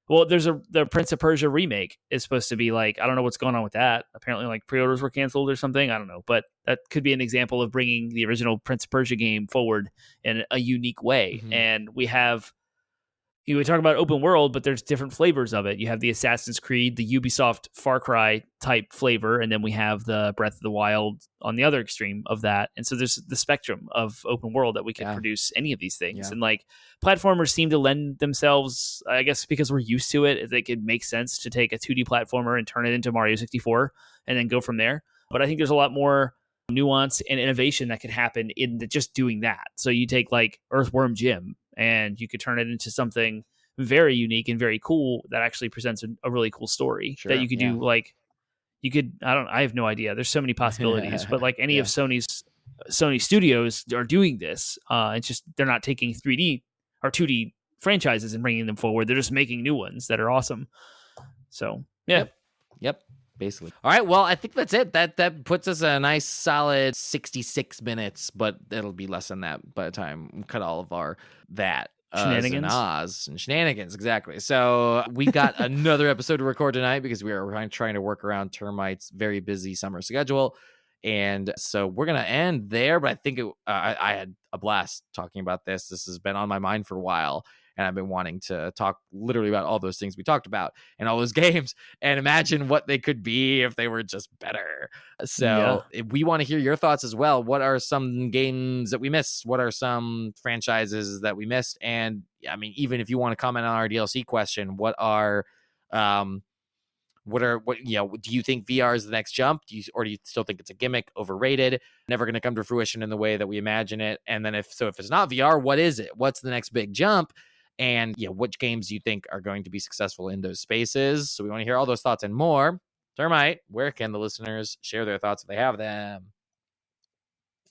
well, the Prince of Persia remake is supposed to be like, I don't know what's going on with that. Apparently, like, pre-orders were canceled or something. I don't know, but that could be an example of bringing the original Prince of Persia game forward in a unique way. And we have, we talk about open world, but there's different flavors of it. You have the Assassin's Creed, the Ubisoft Far Cry type flavor, and then we have the Breath of the Wild on the other extreme of that. And so there's the spectrum of open world that we can produce any of these things. And like, platformers seem to lend themselves, I guess, because we're used to it. It could make sense to take a 2D platformer and turn it into Mario 64 and then go from there. But I think there's a lot more nuance and innovation that could happen in just doing that. So you take like Earthworm Jim, and you could turn it into something very unique and very cool that actually presents a really cool story that you could do. Like, you could, I have no idea. There's so many possibilities, but like any of Sony studios are doing this. It's just, they're not taking 3D or 2D franchises and bringing them forward. They're just making new ones that are awesome. So, yeah. Yep. Basically. All right. Well, I think that's it. That puts us a nice solid 66 minutes, but it'll be less than that by the time we cut all of our shenanigans and shenanigans. Exactly. So we got another episode to record tonight because we are trying to work around Termite's very busy summer schedule. And so we're going to end there. But I think I had a blast talking about this. This has been on my mind for a while. And I've been wanting to talk literally about all those things we talked about and all those games and imagine what they could be if they were just better. So we want to hear your thoughts as well. What are some games that we missed? What are some franchises that we missed? And I mean, even if you want to comment on our DLC question, do you think VR is the next jump? Or do you still think it's a gimmick, overrated, never going to come to fruition in the way that we imagine it? And then if it's not VR, what is it? What's the next big jump? And which games do you think are going to be successful in those spaces? So we want to hear all those thoughts and more. Termite, where can the listeners share their thoughts if they have them?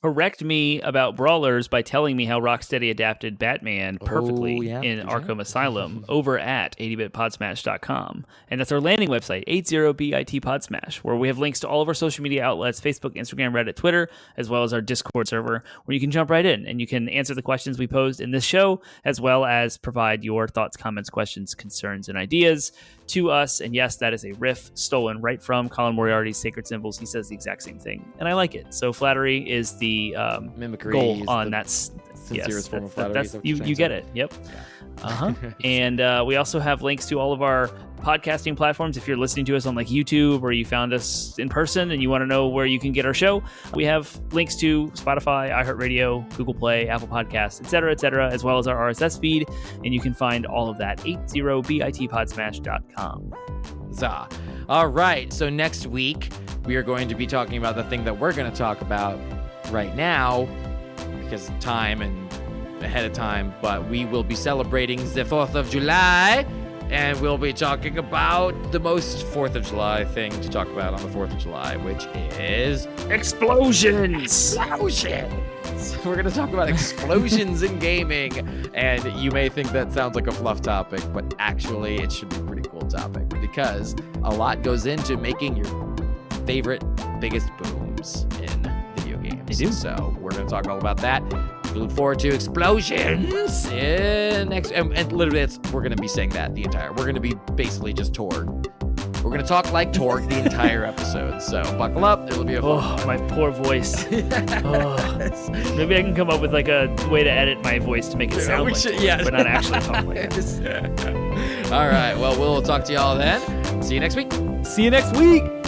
Correct me about Brawlers by telling me how Rocksteady adapted Batman perfectly in Arkham Asylum over at 80bitpodsmash.com. And that's our landing website, 80bitpodsmash, where we have links to all of our social media outlets, Facebook, Instagram, Reddit, Twitter, as well as our Discord server, where you can jump right in and you can answer the questions we posed in this show, as well as provide your thoughts, comments, questions, concerns, and ideas to us. And yes, that is a riff stolen right from Colin Moriarty's Sacred Symbols. He says the exact same thing, and I like it. So flattery is the mimicry goal on that. Sincerest form of flattery. That's you get it. Yep. And we also have links to all of our podcasting platforms. If you're listening to us on like YouTube, or you found us in person and you want to know where you can get our show, we have links to Spotify, iHeartRadio, Google Play, Apple Podcasts, etc., as well as our RSS feed. And you can find all of that 80bitpodsmash.com. All right. So next week we are going to be talking about the thing that we're going to talk about right now, because of time and ahead of time, but we will be celebrating the 4th of July, And we'll be talking about the most 4th of July thing to talk about on the 4th of July, which is explosions. We're going to talk about explosions in gaming. And you may think that sounds like a fluff topic, but actually it should be a pretty cool topic because a lot goes into making your favorite, biggest booms in video games. They do. So we're going to talk all about that. We look forward to explosions in next, and literally we're going to be saying that the entire, we're going to be basically just Torg. We're going to talk like Torg the entire episode. So buckle up. It'll be a fun one. My poor voice. Maybe I can come up with like a way to edit my voice to make it sound like Torg, but not actually talk like it. All right. Well, we'll talk to y'all then. See you next week. See you next week.